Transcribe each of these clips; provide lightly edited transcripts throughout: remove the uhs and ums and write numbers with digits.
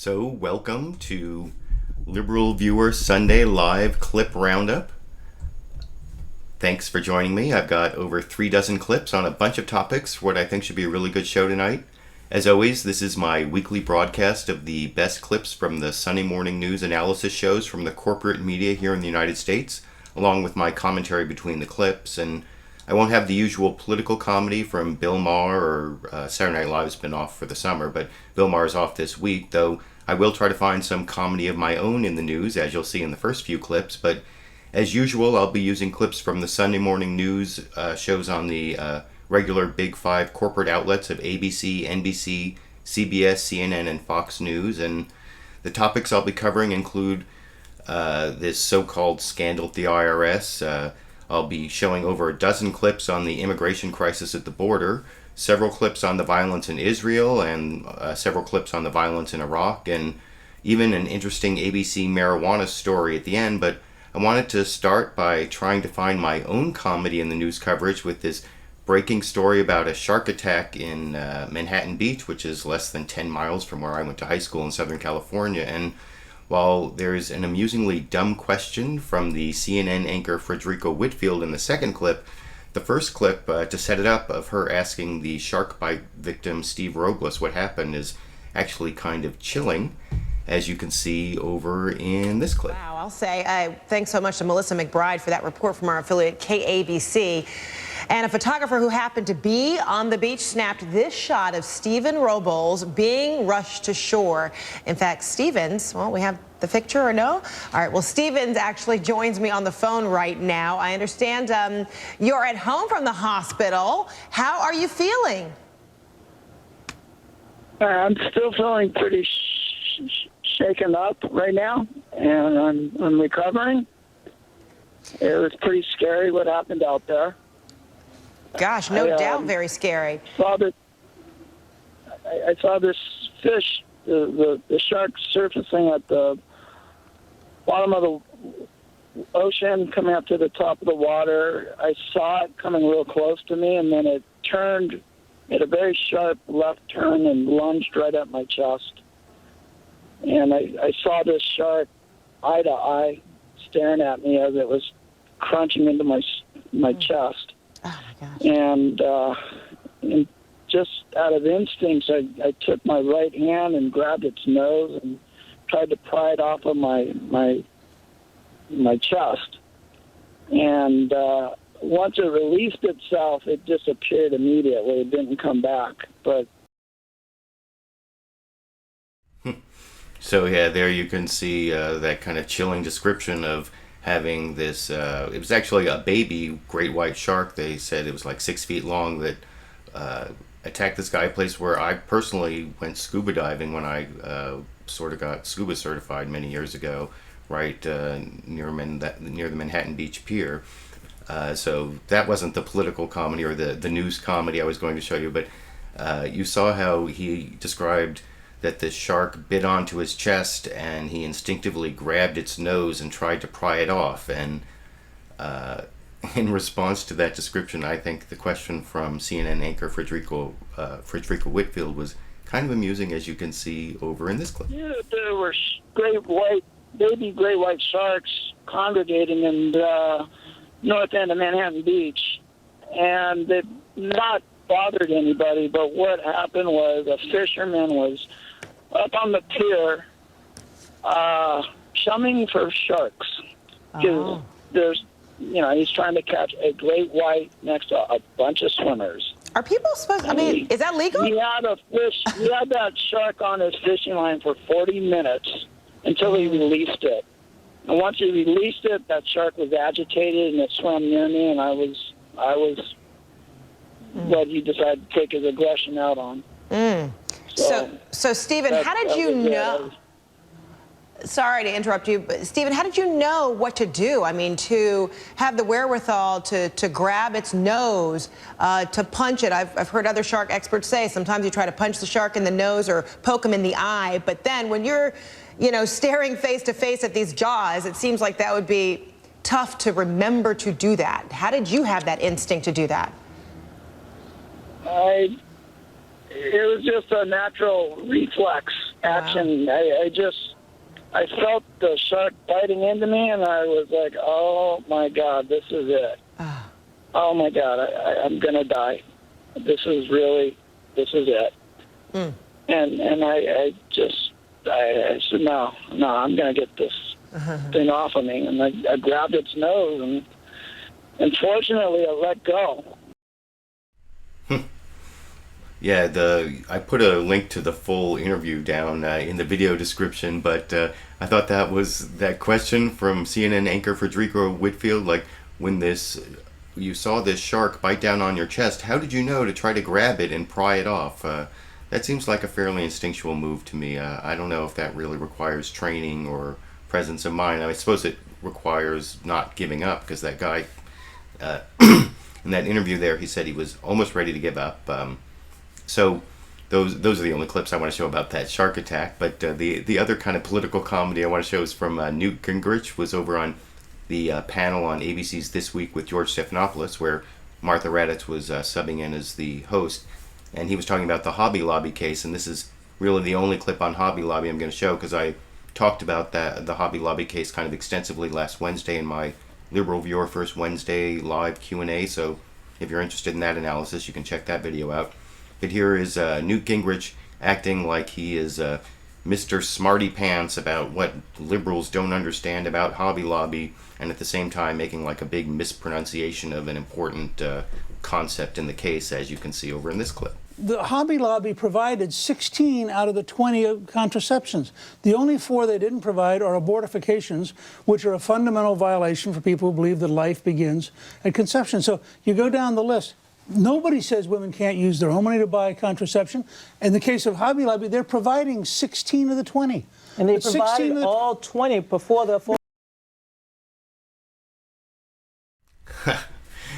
So, welcome to LiberalViewer Sunday Live Clip Roundup. Thanks for joining me. I've got over 36 clips on a bunch of topics for what I think should be a really good show tonight. As always, this is my weekly broadcast of the best clips from the Sunday morning news analysis shows from the corporate media here in the United States, along with my commentary between the clips. And I won't have the usual political comedy from Bill Maher or Saturday Night Live's been off for the summer, but Bill Maher's off this week, though I will try to find some comedy of my own in the news, as you'll see in the first few clips. But as usual, I'll be using clips from the Sunday morning news shows on the regular Big Five corporate outlets of ABC, NBC, CBS, CNN, and Fox News. And the topics I'll be covering include this so-called scandal at the IRS. I'll be showing over a dozen clips on the immigration crisis at the border, several clips on the violence in Israel, and several clips on the violence in Iraq, and even an interesting ABC marijuana story at the end. But I wanted to start by trying to find my own comedy in the news coverage with this breaking story about a shark attack in Manhattan Beach, which is less than 10 miles from where I went to high school in Southern California. And while there's an amusingly dumb question from the CNN anchor Frederica Whitfield in the second clip, the first clip, to set it up, of her asking the shark bite victim Steve Robles what happened is actually kind of chilling, as you can see over in this clip. Wow, I'll say thanks so much to Melissa McBride for that report from our affiliate KABC. And a photographer who happened to be on the beach snapped this shot of Stephen Robles being rushed to shore. In fact, Stevens, well, we have the picture or no? All right, well, Stevens actually joins me on the phone right now. I understand you're at home from the hospital. How are you feeling? I'm still feeling pretty shaken up right now, and I'm recovering. It was pretty scary what happened out there. Gosh, no doubt very scary. I saw this fish, the shark surfacing at the bottom of the ocean, coming up to the top of the water. I saw it coming real close to me, and then it turned, made a very sharp left turn and lunged right at my chest. And I saw this shark eye to eye staring at me as it was crunching into my chest. Oh my gosh. And just out of instincts, I took my right hand and grabbed its nose and tried to pry it off of my chest. And once it released itself, it disappeared immediately. It didn't come back. But So yeah, there you can see that kind of chilling description of having this, it was actually a baby great white shark. They said it was like 6 feet long that attacked this guy, a place where I personally went scuba diving when I sort of got scuba certified many years ago, right near the Manhattan Beach Pier. So that wasn't the political comedy or the news comedy I was going to show you, but you saw how he described that this shark bit onto his chest and he instinctively grabbed its nose and tried to pry it off. And in response to that description, I think the question from CNN anchor Frederica Whitfield was kind of amusing, as you can see over in this clip. yeah, there were baby great white sharks congregating in the north end of Manhattan Beach, and they've not bothered anybody. But what happened was a fisherman was up on the pier, chumming for sharks. Oh. There's, he's trying to catch a great white next to a bunch of swimmers. Are people supposed, is that legal? He had that shark on his fishing line for 40 minutes until he released it. And once he released it, that shark was agitated and it swam near me, and I was what he decided to take his aggression out on. So Stephen, how did you know? Sorry to interrupt you, but Stephen, how did you know what to do? I mean, to have the wherewithal to grab its nose, to punch it. I've heard other shark experts say sometimes you try to punch the shark in the nose or poke him in the eye, but then when you're, staring face to face at these jaws, it seems like that would be tough to remember to do that. How did you have that instinct to do that? It was just a natural reflex. action. I felt the shark biting into me, and I was like, oh my God, this is it. Oh my God, I'm going to die. This is it. And I said, no, I'm going to get this thing off of me. And I grabbed its nose, and unfortunately, I let go. Yeah, I put a link to the full interview down in the video description, but I thought that question from CNN anchor Federico Whitfield, like, when you saw this shark bite down on your chest, how did you know to try to grab it and pry it off? That seems like a fairly instinctual move to me. I don't know if that really requires training or presence of mind. I suppose it requires not giving up, because that guy, in that interview there, he said he was almost ready to give up. So those are the only clips I want to show about that shark attack. But the other kind of political comedy I want to show is from Newt Gingrich, was over on the panel on ABC's This Week with George Stephanopoulos, where Martha Raddatz was subbing in as the host. And he was talking about the Hobby Lobby case. And this is really the only clip on Hobby Lobby I'm going to show, because I talked about the Hobby Lobby case kind of extensively last Wednesday in my LiberalViewer First Wednesday live Q&A. So if you're interested in that analysis, you can check that video out. But here is Newt Gingrich acting like he is Mr. Smarty Pants about what liberals don't understand about Hobby Lobby, and at the same time making like a big mispronunciation of an important concept in the case, as you can see over in this clip. The Hobby Lobby provided 16 out of the 20 contraceptions. The only 4 they didn't provide are abortifications, which are a fundamental violation for people who believe that life begins at conception. So you go down the list. Nobody says women can't use their own money to buy contraception. In the case of Hobby Lobby, they're providing 16 of the 20. And they provided all 20 before the...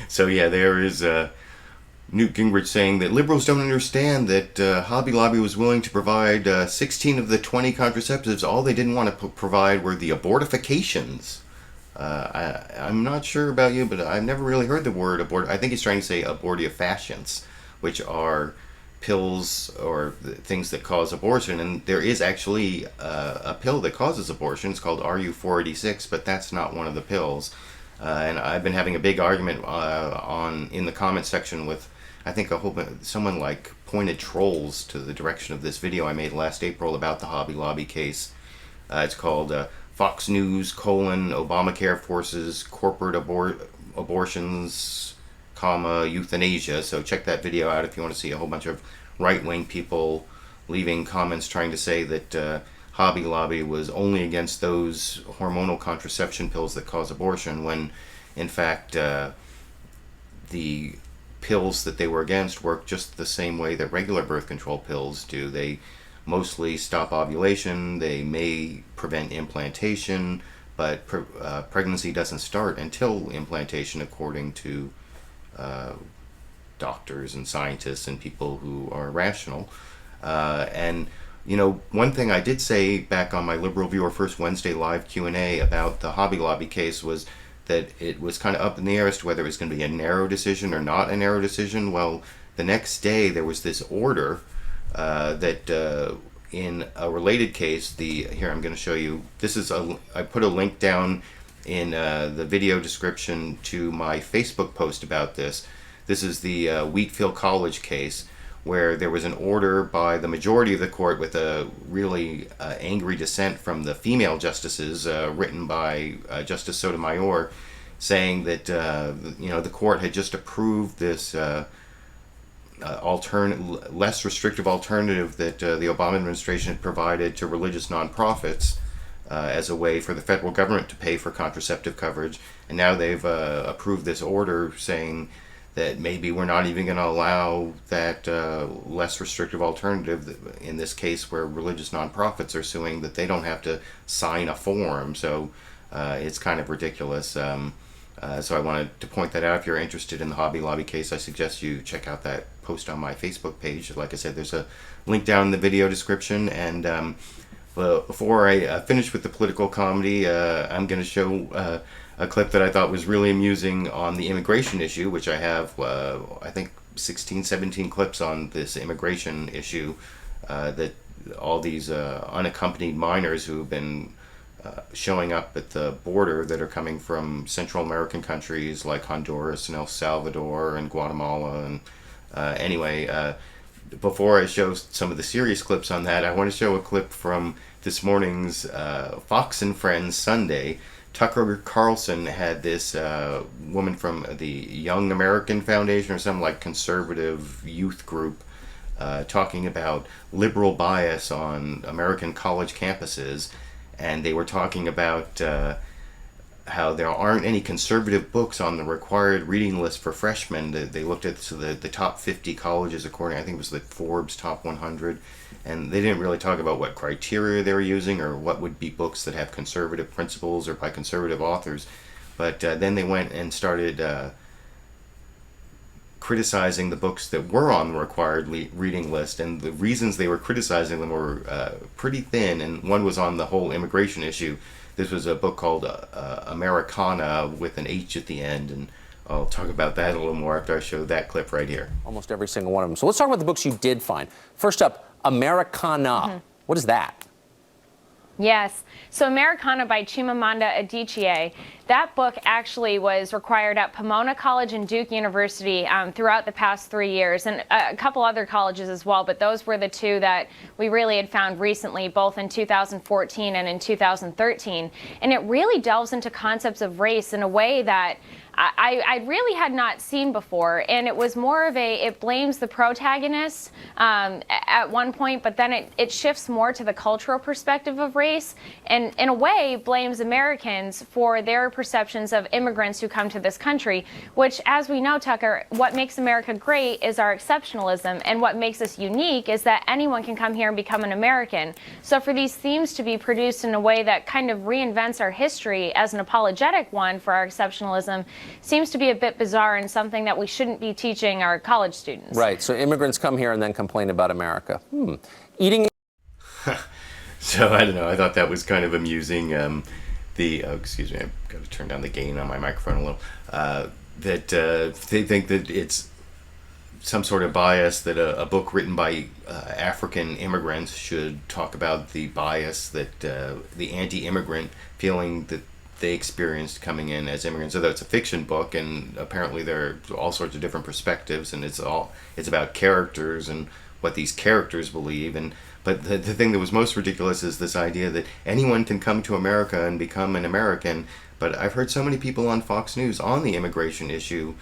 So yeah, there is Newt Gingrich saying that liberals don't understand that Hobby Lobby was willing to provide 16 of the 20 contraceptives. All they didn't want to provide were the abortifications. I'm not sure about you, but I've never really heard the word abort. I think he's trying to say abortifacients, which are pills or things that cause abortion. And there is actually a pill that causes abortion. It's called RU486, but that's not one of the pills. And I've been having a big argument in the comment section with, I think, someone like pointed trolls to the direction of this video I made last April about the Hobby Lobby case. It's called Fox News, Obamacare forces corporate abortions, euthanasia. So check that video out if you want to see a whole bunch of right-wing people leaving comments trying to say that Hobby Lobby was only against those hormonal contraception pills that cause abortion, when in fact the pills that they were against work just the same way that regular birth control pills do. They mostly stop ovulation, they may prevent implantation, but pregnancy doesn't start until implantation, according to doctors and scientists and people who are rational. And you know, one thing I did say back on my LiberalViewer First Wednesday live Q&A about the Hobby Lobby case was that it was kind of up in the air as to whether it was going to be a narrow decision or not a narrow decision. Well, the next day there was this order that in a related case, here I'm going to show you. This is I put a link down in the video description to my Facebook post about this. This is the Wheatfield College case, where there was an order by the majority of the court with a really angry dissent from the female justices, written by Justice Sotomayor, saying that the court had just approved this less restrictive alternative that the Obama administration had provided to religious nonprofits as a way for the federal government to pay for contraceptive coverage, and now they've approved this order saying that maybe we're not even going to allow that less restrictive alternative in this case where religious nonprofits are suing, that they don't have to sign a form. So it's kind of ridiculous. So I wanted to point that out. If you're interested in the Hobby Lobby case, I suggest you check out that post on my Facebook page. Like I said, there's a link down in the video description. And before I finish with the political comedy, I'm going to show a clip that I thought was really amusing on the immigration issue, which I have, I think, 16, 17 clips on this immigration issue that all these unaccompanied minors who have been showing up at the border that are coming from Central American countries like Honduras and El Salvador and Guatemala. And anyway, before I show some of the serious clips on that, I want to show a clip from this morning's Fox and Friends Sunday. Tucker Carlson had this woman from the Young American Foundation or some like conservative youth group talking about liberal bias on American college campuses. And they were talking about how there aren't any conservative books on the required reading list for freshmen. They looked at the top 50 colleges according, I think it was the Forbes top 100, and they didn't really talk about what criteria they were using or what would be books that have conservative principles or by conservative authors. But then they went and started criticizing the books that were on the required reading list, and the reasons they were criticizing them were pretty thin, and one was on the whole immigration issue. This was a book called Americana with an H at the end, and I'll talk about that a little more after I show that clip right here. Almost every single one of them. So let's talk about the books you did find. First up, Americana. What is that? Yes. So Americana by Chimamanda Adichie. That book actually was required at Pomona College and Duke University throughout the past 3 years, and a couple other colleges as well, but those were the two that we really had found recently, both in 2014 and in 2013. And it really delves into concepts of race in a way that I really had not seen before, and it was more of it blames the protagonists at one point, but then it shifts more to the cultural perspective of race, and in a way blames Americans for their perceptions of immigrants who come to this country, which, as we know, Tucker, what makes America great is our exceptionalism, and what makes us unique is that anyone can come here and become an American. So for these themes to be produced in a way that kind of reinvents our history as an apologetic one for our exceptionalism seems to be a bit bizarre and something that we shouldn't be teaching our college students. Right, so immigrants come here and then complain about America. Eating... So, I don't know, I thought that was kind of amusing. Excuse me, I've got to turn down the gain on my microphone a little. That they think that it's some sort of bias that a book written by African immigrants should talk about the bias that the anti-immigrant feeling that they experienced coming in as immigrants. Although it's a fiction book, and apparently there are all sorts of different perspectives, and it's about characters and what these characters believe. But the thing that was most ridiculous is this idea that anyone can come to America and become an American. But I've heard so many people on Fox News on the immigration issue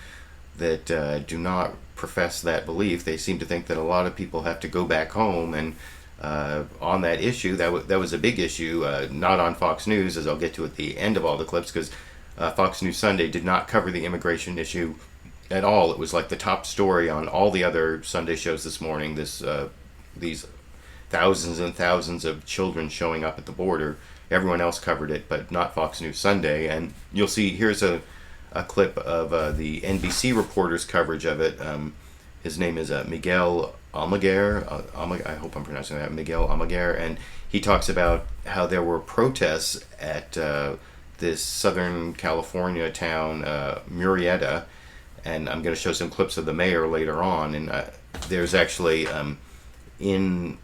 that do not profess that belief. They seem to think that a lot of people have to go back home, and on that issue, that was a big issue, not on Fox News, as I'll get to at the end of all the clips, because Fox News Sunday did not cover the immigration issue at all. It was like the top story on all the other Sunday shows this morning, these thousands and thousands of children showing up at the border. Everyone else covered it, but not Fox News Sunday. And you'll see, here's a clip of the NBC reporter's coverage of it. His name is Miguel Almaguer. I hope I'm pronouncing that. Miguel Almaguer. And he talks about how there were protests at this Southern California town, Murrieta. And I'm going to show some clips of the mayor later on. And there's actually, in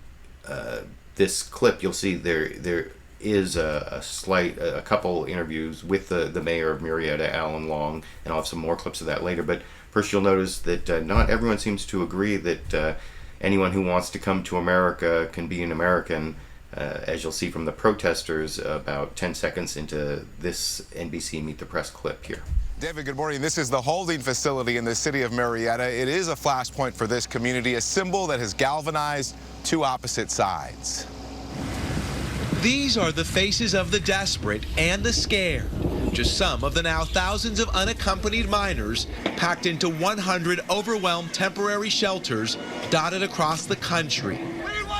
this clip, you'll see there is a couple interviews with the mayor of Murrieta, Alan Long, and I'll have some more clips of that later. But first, you'll notice that not everyone seems to agree that anyone who wants to come to America can be an American, as you'll see from the protesters about 10 seconds into this NBC Meet the Press clip here. David, good morning. This is the holding facility in the city of Murrieta. It is a flashpoint for this community, a symbol that has galvanized two opposite sides. These are the faces of the desperate and the scared. Just some of the now thousands of unaccompanied minors packed into 100 overwhelmed temporary shelters dotted across the country.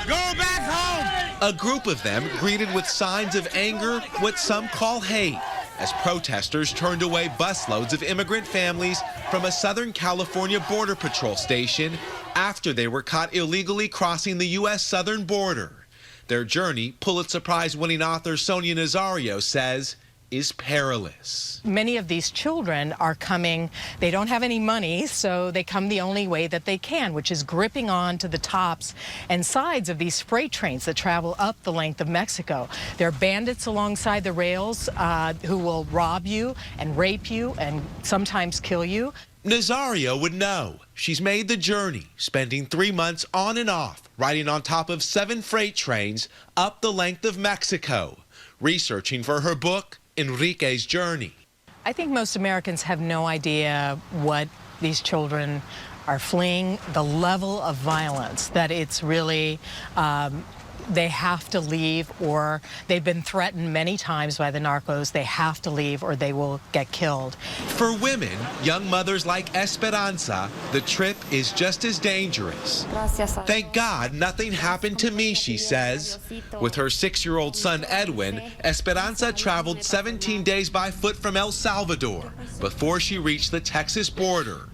Go back home! A group of them greeted with signs of anger, what some call hate, as protesters turned away busloads of immigrant families from a Southern California Border Patrol station after they were caught illegally crossing the U.S. southern border. Their journey, Pulitzer Prize-winning author Sonia Nazario says, is perilous. Many of these children are coming, they don't have any money, so they come the only way that they can, which is gripping on to the tops and sides of these freight trains that travel up the length of Mexico. There are bandits alongside the rails who will rob you and rape you and sometimes kill you. Nazario would know. She's made the journey, spending 3 months on and off, riding on top of 7 freight trains up the length of Mexico, researching for her book, Enrique's Journey. I think most Americans have no idea what these children are fleeing, the level of violence that it's really, they have to leave, or they've been threatened many times by the narcos. They have to leave or they will get killed. For women, young mothers like Esperanza, the trip is just as dangerous. Thank God nothing happened to me, she says. With her 6-year-old son Edwin, Esperanza traveled 17 days by foot from El Salvador before she reached the Texas border.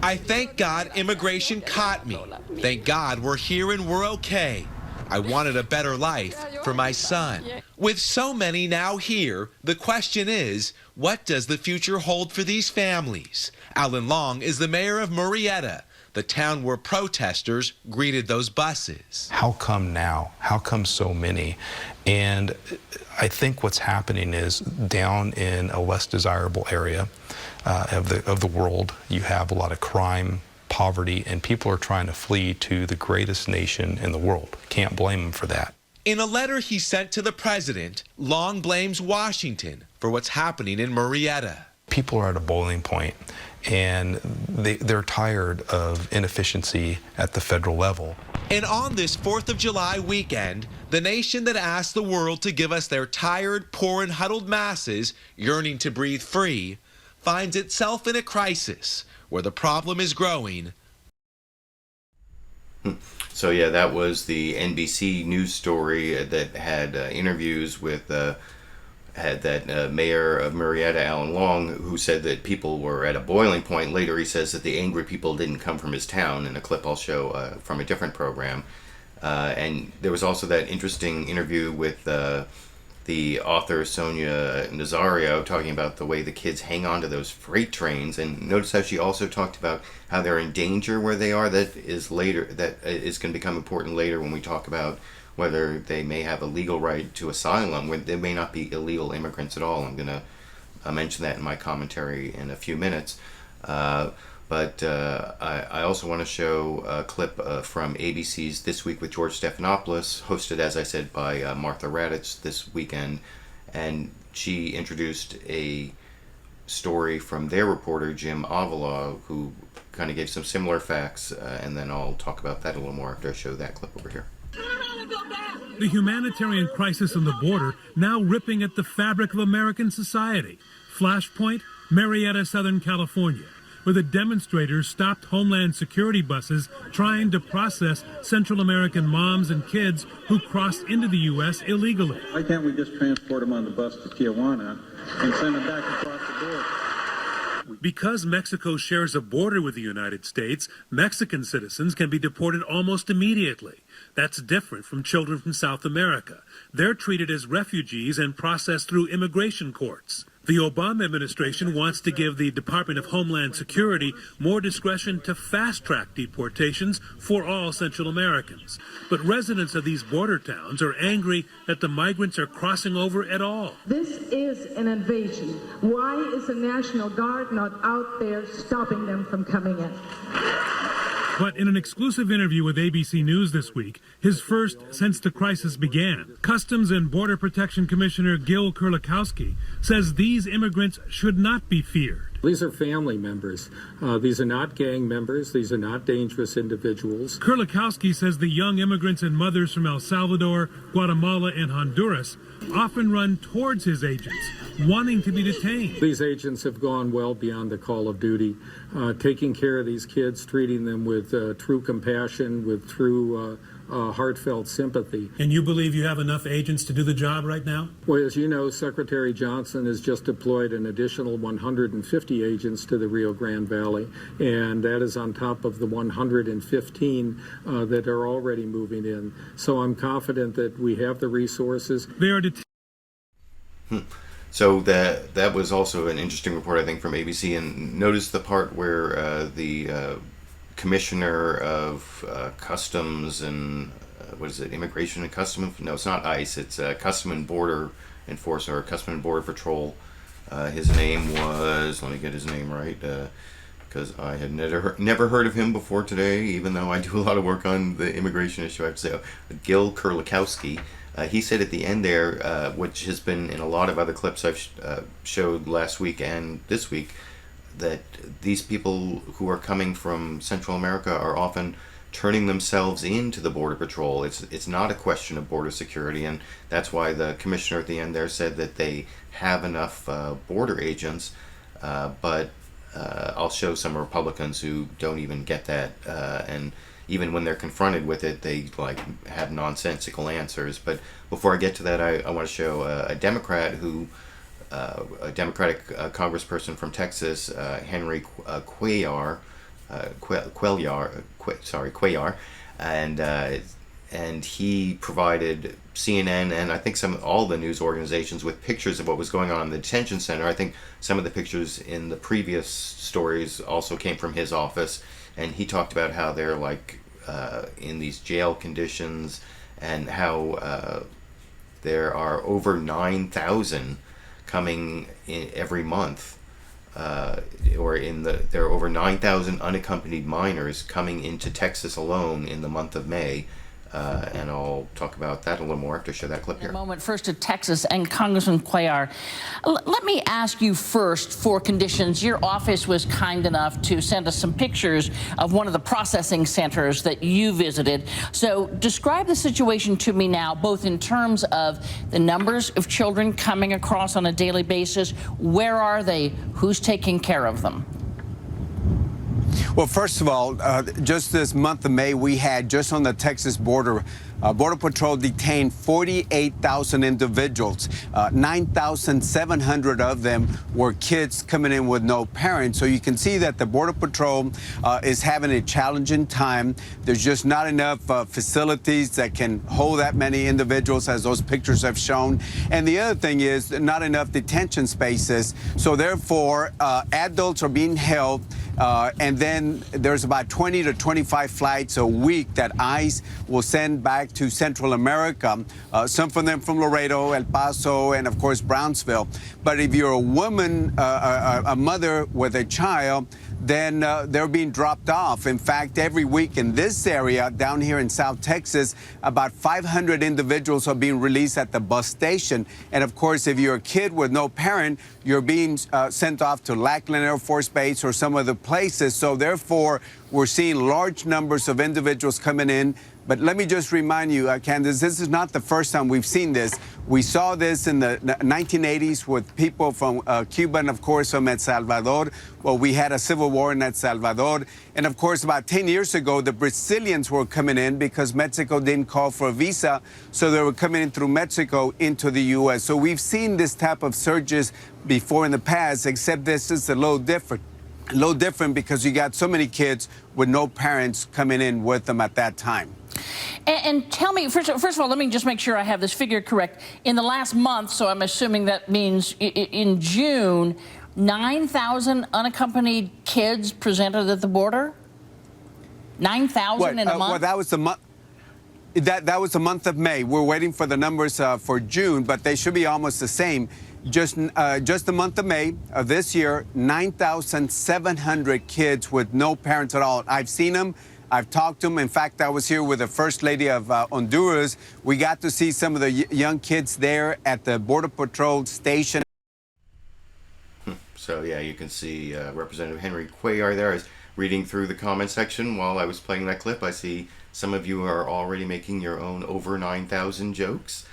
I thank God immigration caught me. Thank God we're here and we're okay. I wanted a better life for my son. With so many now here, the question is, what does the future hold for these families? Alan Long is the mayor of Murrieta, the town where protesters greeted those buses. How come now? How come so many? And I think what's happening is down in a less desirable area of the world, you have a lot of crime, poverty, and people are trying to flee to the greatest nation in the world. Can't blame them for that. In a letter he sent to the president, Long blames Washington for what's happening in Murrieta. People are at a boiling point, and they're tired of inefficiency at the federal level. And on this 4th of July weekend, the nation that asked the world to give us their tired, poor, and huddled masses yearning to breathe free finds itself in a crisis where the problem is growing. So yeah, that was the NBC news story that had interviews with mayor of Murrieta, Alan Long, who said that people were at a boiling point. Later he says that the angry people didn't come from his town, in a clip I'll show from a different program. And there was also that interesting interview with the author Sonia Nazario, talking about the way the kids hang on to those freight trains. And notice how she also talked about how they're in danger where they are. That is going to become important later when we talk about whether they may have a legal right to asylum, when they may not be illegal immigrants at all. I'm going to mention that in my commentary in a few minutes. But I also want to show a clip from ABC's This Week with George Stephanopoulos, hosted, as I said, by Martha Raddatz this weekend. And she introduced a story from their reporter, Jim Avila, who kind of gave some similar facts. And then I'll talk about that a little more after I show that clip over here. The humanitarian crisis on the border now ripping at the fabric of American society. Flashpoint, Murrieta, Southern California, where the demonstrators stopped Homeland Security buses trying to process Central American moms and kids who crossed into the U.S. illegally. Why can't we just transport them on the bus to Tijuana and send them back across the border? Because Mexico shares a border with the United States, Mexican citizens can be deported almost immediately. That's different from children from South America. They're treated as refugees and processed through immigration courts. The Obama administration wants to give the Department of Homeland Security more discretion to fast-track deportations for all Central Americans. But residents of these border towns are angry that the migrants are crossing over at all. This is an invasion. Why is the National Guard not out there stopping them from coming in? But in an exclusive interview with ABC News this week, his first since the crisis began, Customs and Border Protection Commissioner Gil Kerlikowski says these immigrants should not be feared. These are family members. These are not gang members. These are not dangerous individuals. Kerlikowski says the young immigrants and mothers from El Salvador, Guatemala, and Honduras often run towards his agents, wanting to be detained. These agents have gone well beyond the call of duty, taking care of these kids, treating them with true compassion, with true heartfelt sympathy. And you believe you have enough agents to do the job right now? Well, as you know, Secretary Johnson has just deployed an additional 150 agents to the Rio Grande Valley, and that is on top of the 115 that are already moving in. So I'm confident that we have the resources. They are So that was also an interesting report, I think, from ABC. And notice the part where the commissioner of customs and what is it, immigration and customs? No, it's not ICE. It's Custom and Border Enforcer, or Custom and Border Patrol. His name was, let me get his name right, because I had never heard of him before today, even though I do a lot of work on the immigration issue. I have to say, Gil Kerlikowski. He said at the end there, which has been in a lot of other clips I've showed last week and this week, that these people who are coming from Central America are often turning themselves into the Border Patrol. It's not a question of border security, and that's why the commissioner at the end there said that they have enough border agents, but I'll show some Republicans who don't even get that, and even when they're confronted with it, they have nonsensical answers. But before I get to that, I want to show a Democrat who, a Democratic congressperson from Texas, Henry Cuellar, and he provided CNN and I think all the news organizations with pictures of what was going on in the detention center. I think some of the pictures in the previous stories also came from his office, and he talked about how they're in these jail conditions, and how there are over 9,000 coming in every month. There are over 9,000 unaccompanied minors coming into Texas alone in the month of May. And I'll talk about that a little more after I show that clip here. In a moment, first to Texas and Congressman Cuellar. Let me ask you first for conditions. Your office was kind enough to send us some pictures of one of the processing centers that you visited. So describe the situation to me now, both in terms of the numbers of children coming across on a daily basis. Where are they? Who's taking care of them? Well, first of all, just this month of May, we had just on the Texas border, Border Patrol detained 48,000 individuals. 9,700 of them were kids coming in with no parents. So you can see that the Border Patrol is having a challenging time. There's just not enough facilities that can hold that many individuals, as those pictures have shown. And the other thing is not enough detention spaces. So therefore, adults are being held. And then there's about 20 to 25 flights a week that ICE will send back to Central America, some of them from Laredo, El Paso, and of course Brownsville. But if you're a woman, a mother with a child, then they're being dropped off. In fact, every week in this area down here in South Texas, about 500 individuals are being released at the bus station. And of course, if you're a kid with no parent, you're being sent off to Lackland Air Force Base or some other places. So therefore, we're seeing large numbers of individuals coming in. But let me just remind you, Candace, this is not the first time we've seen this. We saw this in the 1980s with people from Cuba and, of course, from El Salvador. Well, we had a civil war in El Salvador. And, of course, about 10 years ago, the Brazilians were coming in because Mexico didn't call for a visa. So they were coming in through Mexico into the U.S. So we've seen this type of surges before in the past, except this is a little different. A little different because you got so many kids with no parents coming in with them at that time. And tell me, first of all, let me just make sure I have this figure correct. In the last month, so I'm assuming that means in June, 9,000 unaccompanied kids presented at the border? 9,000 in a month? Well, that was the month. That was the month of May. We're waiting for the numbers for June, but they should be almost the same. Just the month of May of this year, 9,700 kids with no parents at all. I've seen them. I've talked to them. In fact, I was here with the First Lady of Honduras. We got to see some of the young kids there at the Border Patrol station. So, yeah, you can see Representative Henry Cuellar there. I was reading through the comment section while I was playing that clip. I see some of you are already making your own over 9,000 jokes.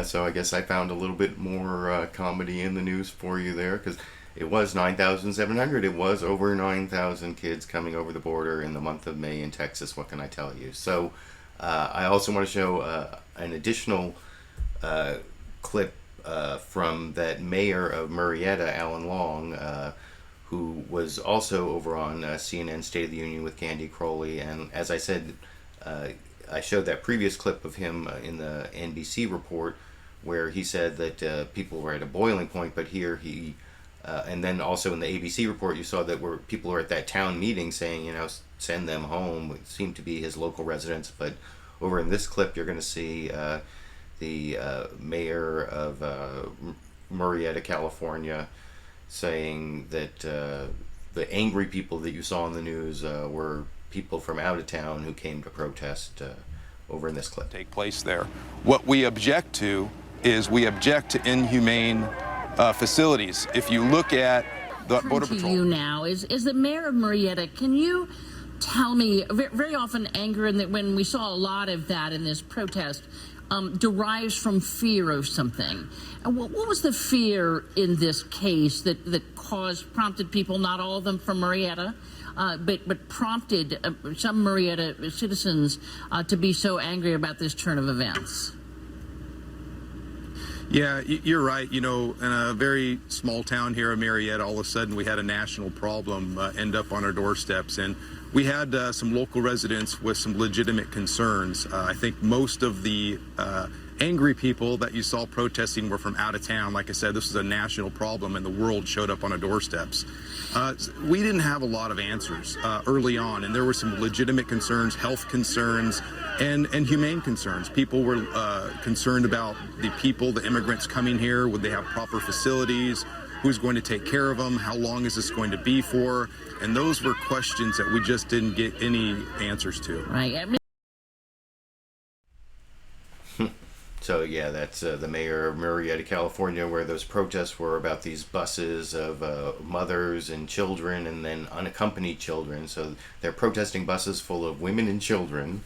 So I guess I found a little bit more comedy in the news for you there, because it was 9,700. It was over 9,000 kids coming over the border in the month of May in Texas. What can I tell you? So I also want to show an additional clip from that mayor of Murrieta, Alan Long, who was also over on CNN State of the Union with Candy Crowley. And as I said, I showed that previous clip of him in the NBC report where he said that people were at a boiling point, but here he, and then also in the ABC report, you saw that where people were at that town meeting saying, you know, send them home. It seemed to be his local residents, but over in this clip, you're going to see the mayor of Murrieta, California, saying that the angry people that you saw in the news were people from out of town who came to protest over in this clip. Take place there. What we object to is we object to inhumane facilities. If you look at the Border Patrol. To you now is the mayor of Murrieta. Can you tell me, very often anger, and when we saw a lot of that in this protest, derives from fear of something. What was the fear in this case that prompted people, not all of them from Murrieta, but prompted some Murrieta citizens to be so angry about this turn of events? Yeah, you're right. You know, in a very small town here in Murrieta, all of a sudden we had a national problem end up on our doorsteps. And we had some local residents with some legitimate concerns. I think most of the angry people that you saw protesting were from out of town. Like I said, this is a national problem and the world showed up on our doorsteps. We didn't have a lot of answers early on, and there were some legitimate concerns, health concerns, and humane concerns. People were concerned about the people, the immigrants coming here. Would they have proper facilities? Who's going to take care of them? How long is this going to be for? And those were questions that we just didn't get any answers to. Right. So yeah, that's the mayor of Murrieta, California, where those protests were about these buses of mothers and children and then unaccompanied children. So they're protesting buses full of women and children.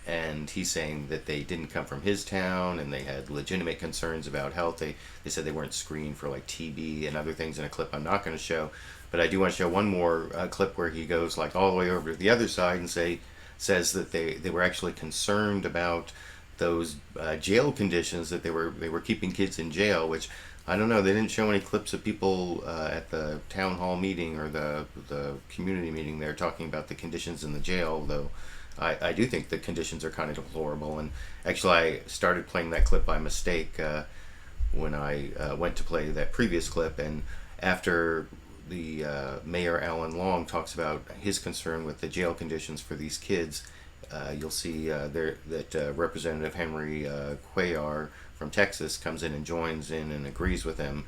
And he's saying that they didn't come from his town and they had legitimate concerns about health. They said they weren't screened for like TB and other things in a clip I'm not going to show. But I do want to show one more clip where he goes like all the way over to the other side and says that they were actually concerned about those jail conditions, that they were keeping kids in jail, which I don't know. They didn't show any clips of people at the town hall meeting or the community meeting there talking about the conditions in the jail, though I do think the conditions are kind of deplorable. And actually I started playing that clip by mistake when I went to play that previous clip, and after the Mayor Alan Long talks about his concern with the jail conditions for these kids, you'll see that Representative Henry Cuellar from Texas comes in and joins in and agrees with him.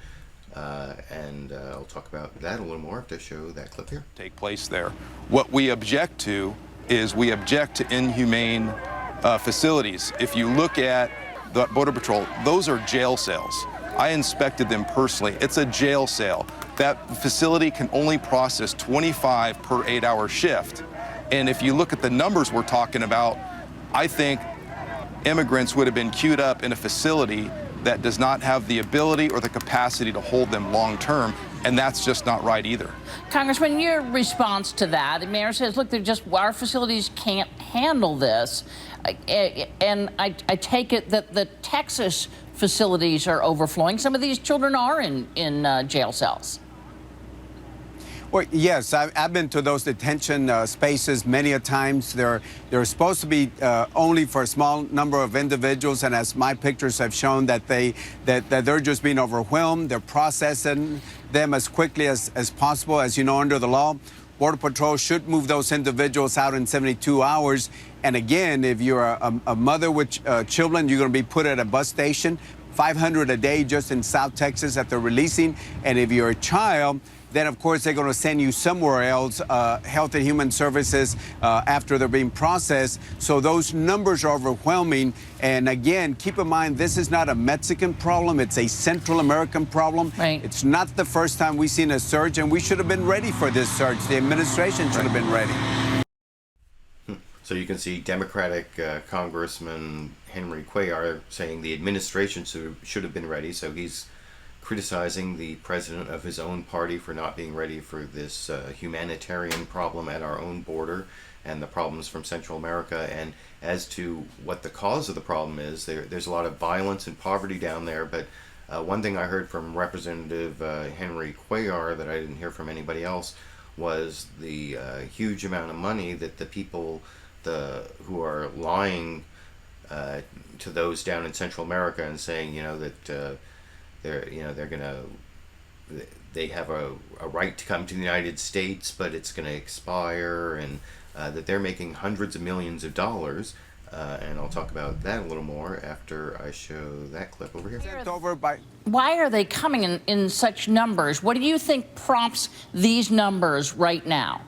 And I'll talk about that a little more after I show that clip here. Take place there. What we object to is we object to inhumane facilities. If you look at the Border Patrol, those are jail cells. I inspected them personally. It's a jail cell. That facility can only process 25 per 8-hour shift. And if you look at the numbers we're talking about, I think immigrants would have been queued up in a facility that does not have the ability or the capacity to hold them long term, and that's just not right either. Congressman, your response to that, the mayor says, look, our facilities can't handle this. And I take it that the Texas facilities are overflowing. Some of these children are in jail cells. Well, yes, I've been to those detention spaces many a times. They're supposed to be only for a small number of individuals, and as my pictures have shown, that they're just being overwhelmed. They're processing them as quickly as possible. As you know, under the law, Border Patrol should move those individuals out in 72 hours. And again, if you're a mother with children, you're going to be put at a bus station, $500 a day just in South Texas that they're releasing. And if you're a child, then of course they're going to send you somewhere else, Health and Human Services, after they're being processed. So those numbers are overwhelming. And again, keep in mind, this is not a Mexican problem. It's a Central American problem. Right. It's not the first time we've seen a surge, and we should have been ready for this surge. The administration should have been ready. So you can see Democratic Congressman Henry Cuellar saying the administration should have been ready. So he's criticizing the president of his own party for not being ready for this humanitarian problem at our own border and the problems from Central America. And as to what the cause of the problem is, there's a lot of violence and poverty down there. But one thing I heard from Representative Henry Cuellar that I didn't hear from anybody else was the huge amount of money that the people who are lying to those down in Central America and saying, that they have a right to come to the United States, but it's going to expire, and that they're making hundreds of millions of dollars. And I'll talk about that a little more after I show that clip over here. Why are they coming in such numbers? What do you think prompts these numbers right now?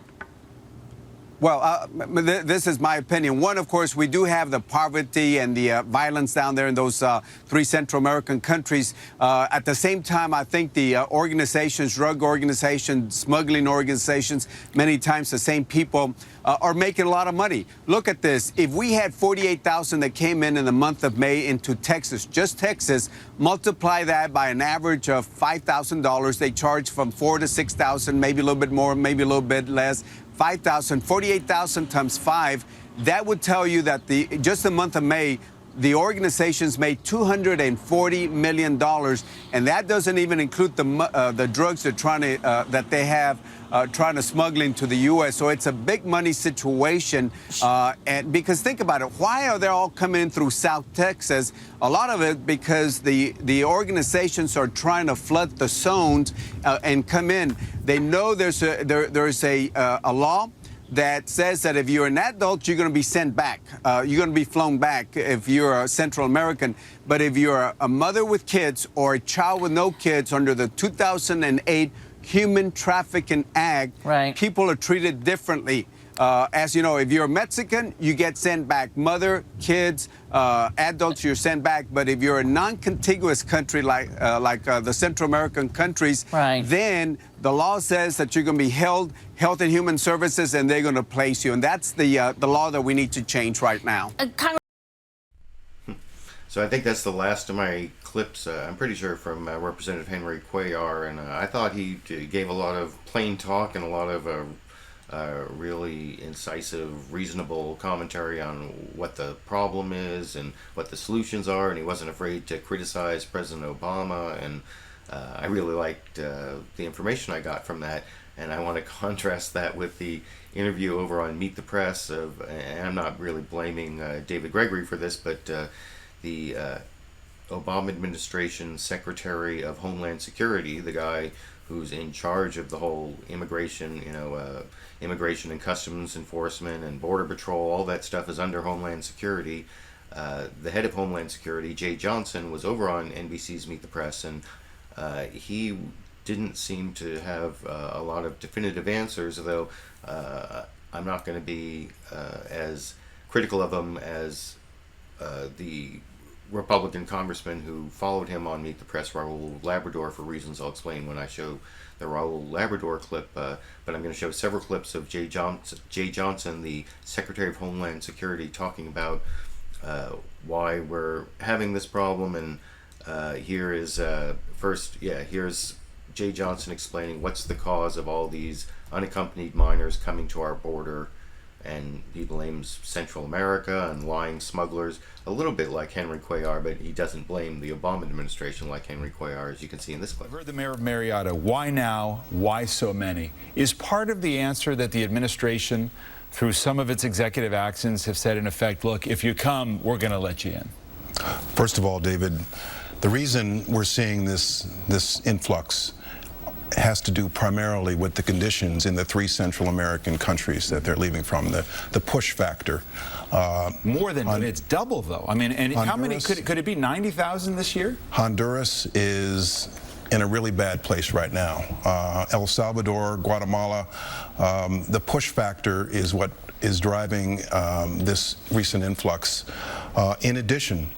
Well, this is my opinion. One, of course, we do have the poverty and the violence down there in those 3 Central American countries. At the same time, I think the organizations, drug organizations, smuggling organizations, many times the same people are making a lot of money. Look at this. If we had 48,000 that came in the month of May into Texas, just Texas, multiply that by an average of $5,000. They charge from $4,000 to $6,000, maybe a little bit more, maybe a little bit less. 5,000, 48,000 times 5, that would tell you that just the month of May, the organizations made $240 million, and that doesn't even include the drugs they're trying to smuggle into the U.S. So it's a big money situation, and because think about it, why are they all coming in through South Texas? A lot of it because the organizations are trying to flood the zones and come in. They know there's a law that says that if you're an adult, you're going to be sent back. You're going to be flown back if you're a Central American. But if you're a mother with kids or a child with no kids under the 2008 Human Trafficking Act, people are treated differently. As you know, if you're a Mexican, you get sent back. Mother, kids, adults, you're sent back. But if you're a non-contiguous country like the Central American countries, then the law says that you're going to be held, Health and Human Services, and they're going to place you. And that's the law that we need to change right now. So I think that's the last of my clips, I'm pretty sure, from Representative Henry Cuellar, and I thought he gave a lot of plain talk and a lot of really incisive, reasonable commentary on what the problem is and what the solutions are, and he wasn't afraid to criticize President Obama, and I really liked the information I got from that, and I want to contrast that with the interview over on Meet the Press and I'm not really blaming David Gregory for this, but the Obama administration Secretary of Homeland Security, the guy who's in charge of the whole immigration, immigration and customs enforcement and border patrol, all that stuff is under Homeland Security. The head of Homeland Security, Jay Johnson, was over on NBC's Meet the Press, and he didn't seem to have a lot of definitive answers, though I'm not going to be as critical of him as the Republican congressman who followed him on Meet the Press, Raul Labrador, for reasons I'll explain when I show the Raul Labrador clip, but I'm going to show several clips of Jay Johnson, the Secretary of Homeland Security, talking about why we're having this problem, and here is here's Jay Johnson explaining what's the cause of all these unaccompanied minors coming to our border, and he blames Central America and lying smugglers, a little bit like Henry Cuellar, but he doesn't blame the Obama administration like Henry Cuellar, as you can see in this clip. I've heard the mayor of Marietta. Why now? Why so many? Is part of the answer that the administration, through some of its executive actions, have said, in effect, look, if you come, we're going to let you in? First of all, David, the reason we're seeing this influx has to do primarily with the conditions in the 3 Central American countries that they're leaving from, the push factor. More than, it's double, though. I mean, and Honduras, how many, could it be 90,000 this year? Honduras is in a really bad place right now. El Salvador, Guatemala, the push factor is what is driving this recent influx. In addition,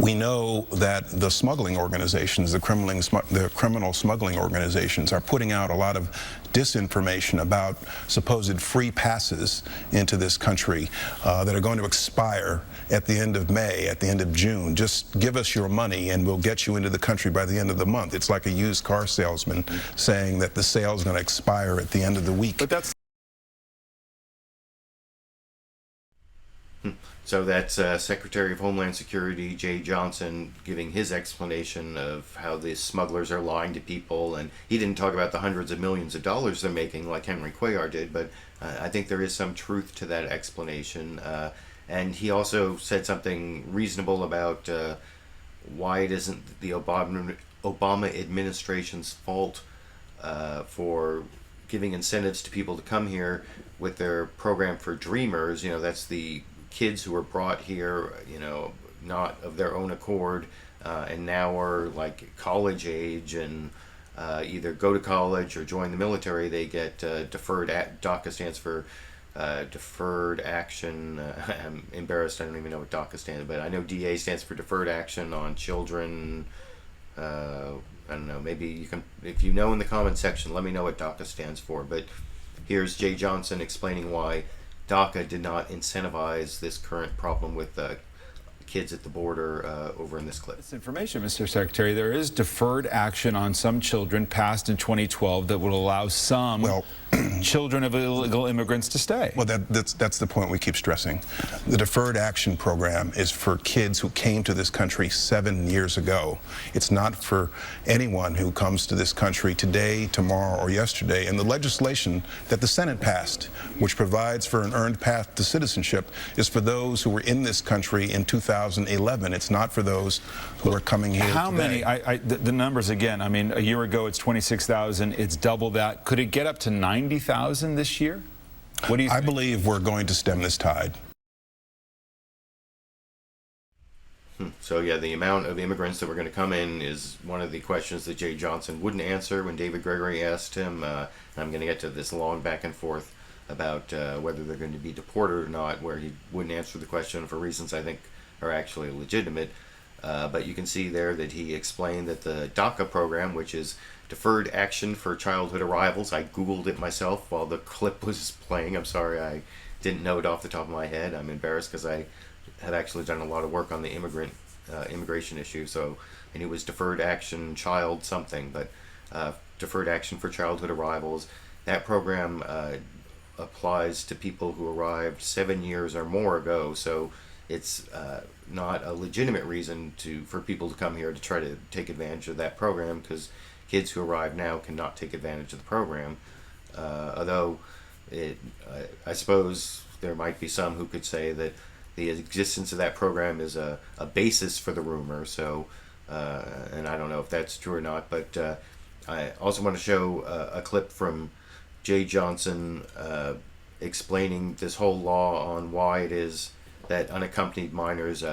we know that the smuggling organizations, the criminal smuggling organizations, are putting out a lot of disinformation about supposed free passes into this country that are going to expire at the end of May, at the end of June. Just give us your money and we'll get you into the country by the end of the month. It's like a used car salesman saying that the sale is going to expire at the end of the week. But that's So that's Secretary of Homeland Security Jay Johnson giving his explanation of how the smugglers are lying to people, and he didn't talk about the hundreds of millions of dollars they're making like Henry Cuellar did, but I think there is some truth to that explanation. And he also said something reasonable about why it isn't the Obama administration's fault for giving incentives to people to come here with their program for Dreamers. You know, that's the kids who were brought here, you know, not of their own accord, and now are like college age and either go to college or join the military. They get deferred. DACA stands for Deferred Action. I'm embarrassed. I don't even know what DACA stands, but I know DA stands for Deferred Action on Children. I don't know, maybe you can, if you know in the comment section, let me know what DACA stands for. But here's Jay Johnson explaining why DACA did not incentivize this current problem with kids at the border over in this clip. This information, Mr. Secretary, there is deferred action on some children passed in 2012 that will allow some children of illegal immigrants to stay. Well, that's the point we keep stressing. The Deferred Action Program is for kids who came to this country 7 years ago. It's not for anyone who comes to this country today, tomorrow, or yesterday. And the legislation that the Senate passed, which provides for an earned path to citizenship, is for those who were in this country in 2011. It's not for those who are coming here How today. many, the numbers again, I mean, a year ago it's 26,000, it's double that. Could it get up to 90,000 this year? What do you think? I believe we're going to stem this tide. So yeah, the amount of immigrants that were going to come in is one of the questions that Jay Johnson wouldn't answer when David Gregory asked him. I'm going to get to this long back and forth about whether they're going to be deported or not, where he wouldn't answer the question for reasons I think are actually legitimate. But you can see there that he explained that the DACA program, which is Deferred Action for Childhood Arrivals, I Googled it myself while the clip was playing. I'm sorry I didn't know it off the top of my head. I'm embarrassed because I have actually done a lot of work on the immigration issue. So, and it was Deferred Action Child something, but Deferred Action for Childhood Arrivals. That program applies to people who arrived 7 years or more ago. So it's not a legitimate reason for people to come here to try to take advantage of that program, because kids who arrive now cannot take advantage of the program. Although I suppose there might be some who could say that the existence of that program is a basis for the rumor. So, and I don't know if that's true or not, but I also want to show a clip from Jay Johnson explaining this whole law on why it is that unaccompanied minors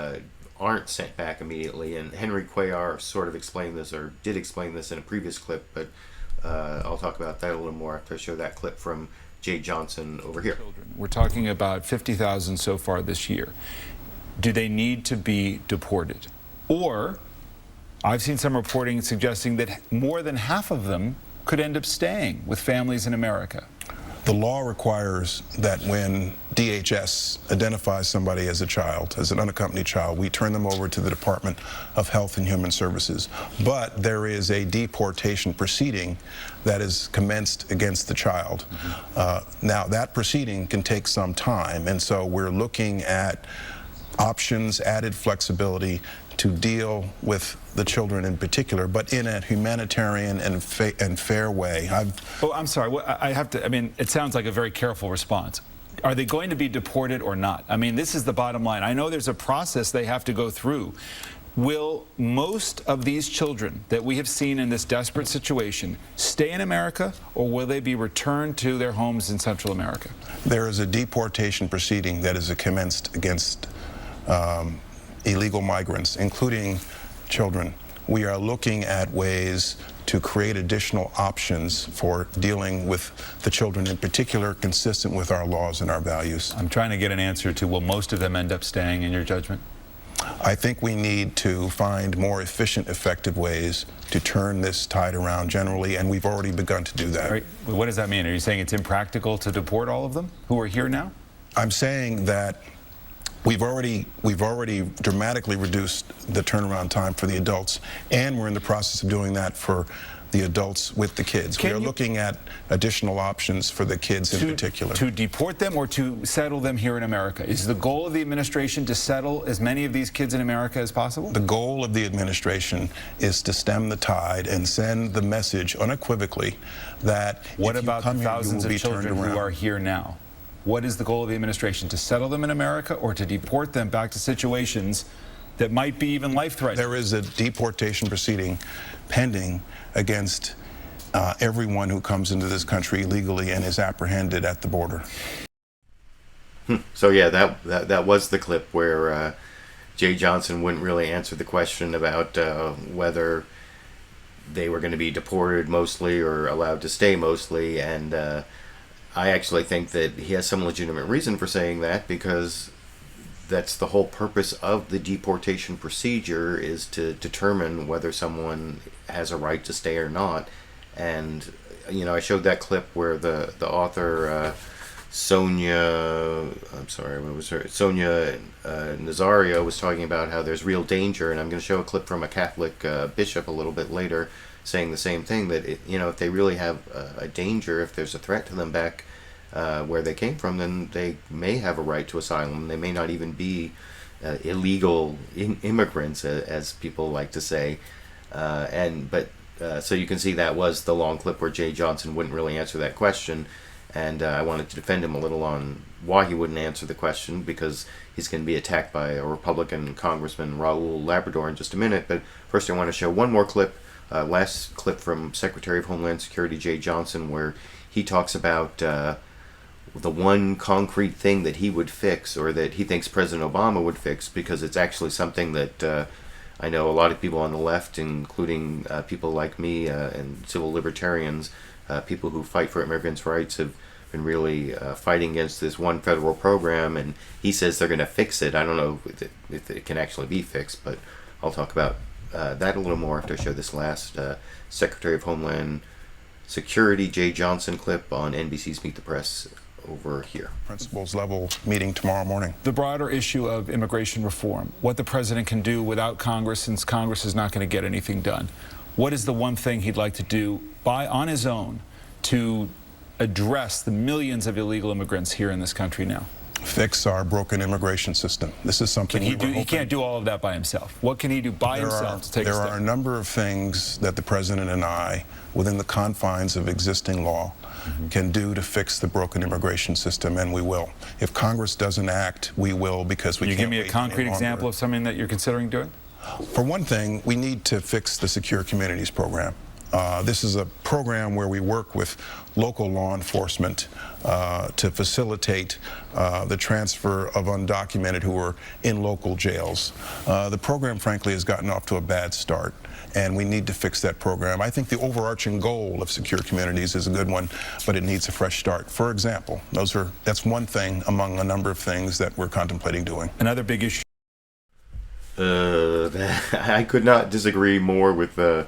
aren't sent back immediately. And Henry Cuellar sort of explained this, or did explain this in a previous clip, but I'll talk about that a little more after I show that clip from Jay Johnson over here. We're talking about 50,000 so far this year. Do they need to be deported? Or, I've seen some reporting suggesting that more than half of them could end up staying with families in America. The law requires that when DHS identifies somebody as a child, as an unaccompanied child, we turn them over to the Department of Health and Human Services. But there is a deportation proceeding that is commenced against the child. Now, that proceeding can take some time, and so we're looking at options, added flexibility to deal with the children in particular, but in a humanitarian and fair way. I'm sorry, I mean, it sounds like a very careful response. Are they going to be deported or not? I mean, this is the bottom line. I know there's a process they have to go through. Will most of these children that we have seen in this desperate situation stay in America, or will they be returned to their homes in Central America? There is a deportation proceeding that is commenced against illegal migrants, including children. We are looking at ways to create additional options for dealing with the children in particular, consistent with our laws and our values. I'm trying to get an answer to, will most of them end up staying, in your judgment? I think we need to find more efficient, effective ways to turn this tide around generally, and we've already begun to do that. Right. What does that mean? Are you saying it's impractical to deport all of them who are here now? I'm saying that we've already dramatically reduced the turnaround time for the adults, and we're in the process of doing that for the adults with the kids. We are looking at additional options for the kids in particular. To deport them or to settle them here in America? Is the goal of the administration to settle as many of these kids in America as possible? The goal of the administration is to stem the tide and send the message unequivocally that what about the thousands of children who are here now? What is the goal of the administration? To settle them in America or to deport them back to situations that might be even life-threatening? There is a deportation proceeding pending against everyone who comes into this country illegally and is apprehended at the border. So yeah, that was the clip where Jay Johnson wouldn't really answer the question about whether they were going to be deported mostly or allowed to stay mostly, and I actually think that he has some legitimate reason for saying that, because that's the whole purpose of the deportation procedure, is to determine whether someone has a right to stay or not. And I showed that clip where the author Sonia Nazario was talking about how there's real danger, and I'm going to show a clip from a Catholic bishop a little bit later saying the same thing, that if they really have a danger, if there's a threat to them back where they came from, then they may have a right to asylum. They may not even be illegal immigrants, as people like to say. So you can see that was the long clip where Jay Johnson wouldn't really answer that question. And I wanted to defend him a little on why he wouldn't answer the question, because he's going to be attacked by a Republican Congressman, Raul Labrador, in just a minute. But first I want to show one more clip, last clip from Secretary of Homeland Security Jay Johnson, where he talks about the one concrete thing that he would fix, or that he thinks President Obama would fix, because it's actually something that I know a lot of people on the left, including people like me and civil libertarians, people who fight for immigrants' rights, have been really fighting against this one federal program, and he says they're going to fix it. I don't know if it can actually be fixed, but I'll talk about that a little more after I show this last Secretary of Homeland Security Jay Johnson clip on NBC's Meet the Press over here. Principals level meeting tomorrow morning. The broader issue of immigration reform, what the president can do without Congress, since Congress is not going to get anything done. What is the one thing he'd like to do on his own to address the millions of illegal immigrants here in this country now? Fix our broken immigration system. This is something he can't do all of that by himself. What can he do by himself to take a step? There are a number of things that the president and I, within the confines of existing law, can do to fix the broken immigration system, and we will. If Congress doesn't act, we will, because we can't wait any longer. Can you give me a concrete example of something that you're considering doing? For one thing, we need to fix the Secure Communities program. This is a program where we work with local law enforcement to facilitate the transfer of undocumented who are in local jails. The program, frankly, has gotten off to a bad start, and we need to fix that program. I think the overarching goal of Secure Communities is a good one, but it needs a fresh start. For example, that's one thing among a number of things that we're contemplating doing. Another big issue. I could not disagree more with the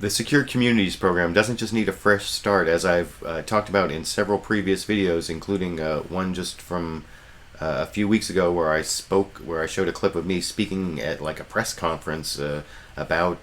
Secure Communities program doesn't just need a fresh start, as I've talked about in several previous videos, including one just from a few weeks ago where I showed a clip of me speaking at like a press conference about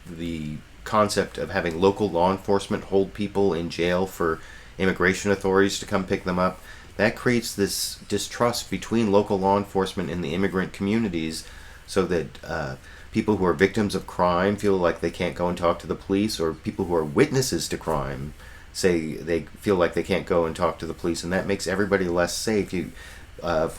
the concept of having local law enforcement hold people in jail for immigration authorities to come pick them up. That creates this distrust between local law enforcement and the immigrant communities, so that people who are victims of crime feel like they can't go and talk to the police, or people who are witnesses to crime say they feel like they can't go and talk to the police, and that makes everybody less safe.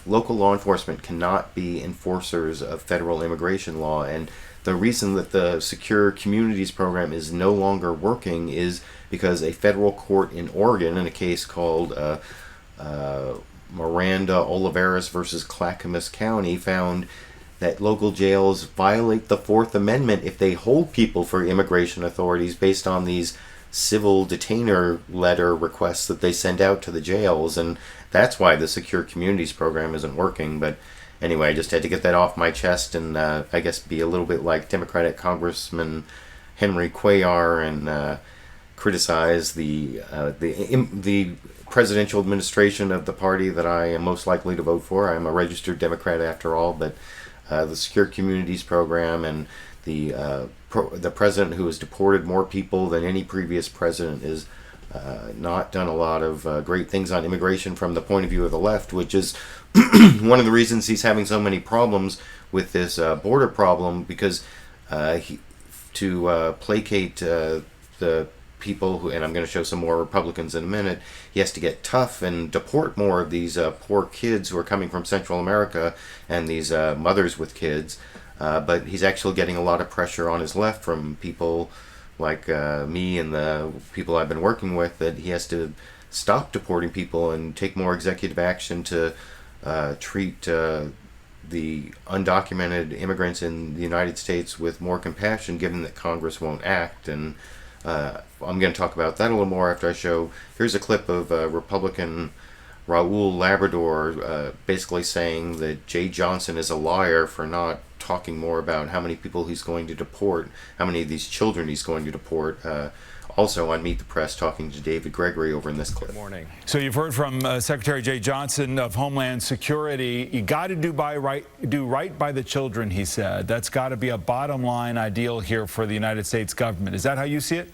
Local law enforcement cannot be enforcers of federal immigration law, and the reason that the Secure Communities program is no longer working is because a federal court in Oregon, in a case called Miranda Olivares versus Clackamas County, found that local jails violate the Fourth Amendment if they hold people for immigration authorities based on these civil detainer letter requests that they send out to the jails, and that's why the Secure Communities program isn't working. But anyway, I just had to get that off my chest, and I guess be a little bit like Democratic Congressman Henry Cuellar and criticize the presidential administration of the party that I am most likely to vote for. I'm a registered Democrat after all, but the Secure Communities program and the president who has deported more people than any previous president is not done a lot of great things on immigration from the point of view of the left, which is one of the reasons he's having so many problems with this border problem, because to placate the people who, and I'm going to show some more Republicans in a minute, he has to get tough and deport more of these poor kids who are coming from Central America and these mothers with kids. But he's actually getting a lot of pressure on his left from people like me and the people I've been working with, that he has to stop deporting people and take more executive action to treat the undocumented immigrants in the United States with more compassion, given that Congress won't act. And I'm going to talk about that a little more after I show. Here's a clip of Republican Raul Labrador basically saying that Jay Johnson is a liar for not talking more about how many people he's going to deport, how many of these children he's going to deport. Also on Meet the Press, talking to David Gregory over in this clip. Good morning. So you've heard from Secretary Jay Johnson of Homeland Security. You got to do right by the children, he said. That's got to be a bottom line ideal here for the United States government. Is that how you see it?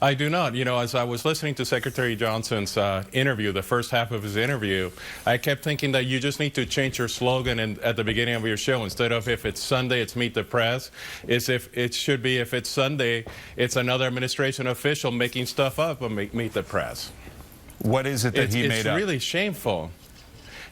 I do not. You know, as I was listening to Secretary Johnson's interview, the first half of his interview, I kept thinking that you just need to change your slogan at the beginning of your show. Instead of if it's Sunday, it's Meet the Press, it should be if it's Sunday, it's another administration official making stuff up and Meet the Press. What is it that he made up? It's really shameful.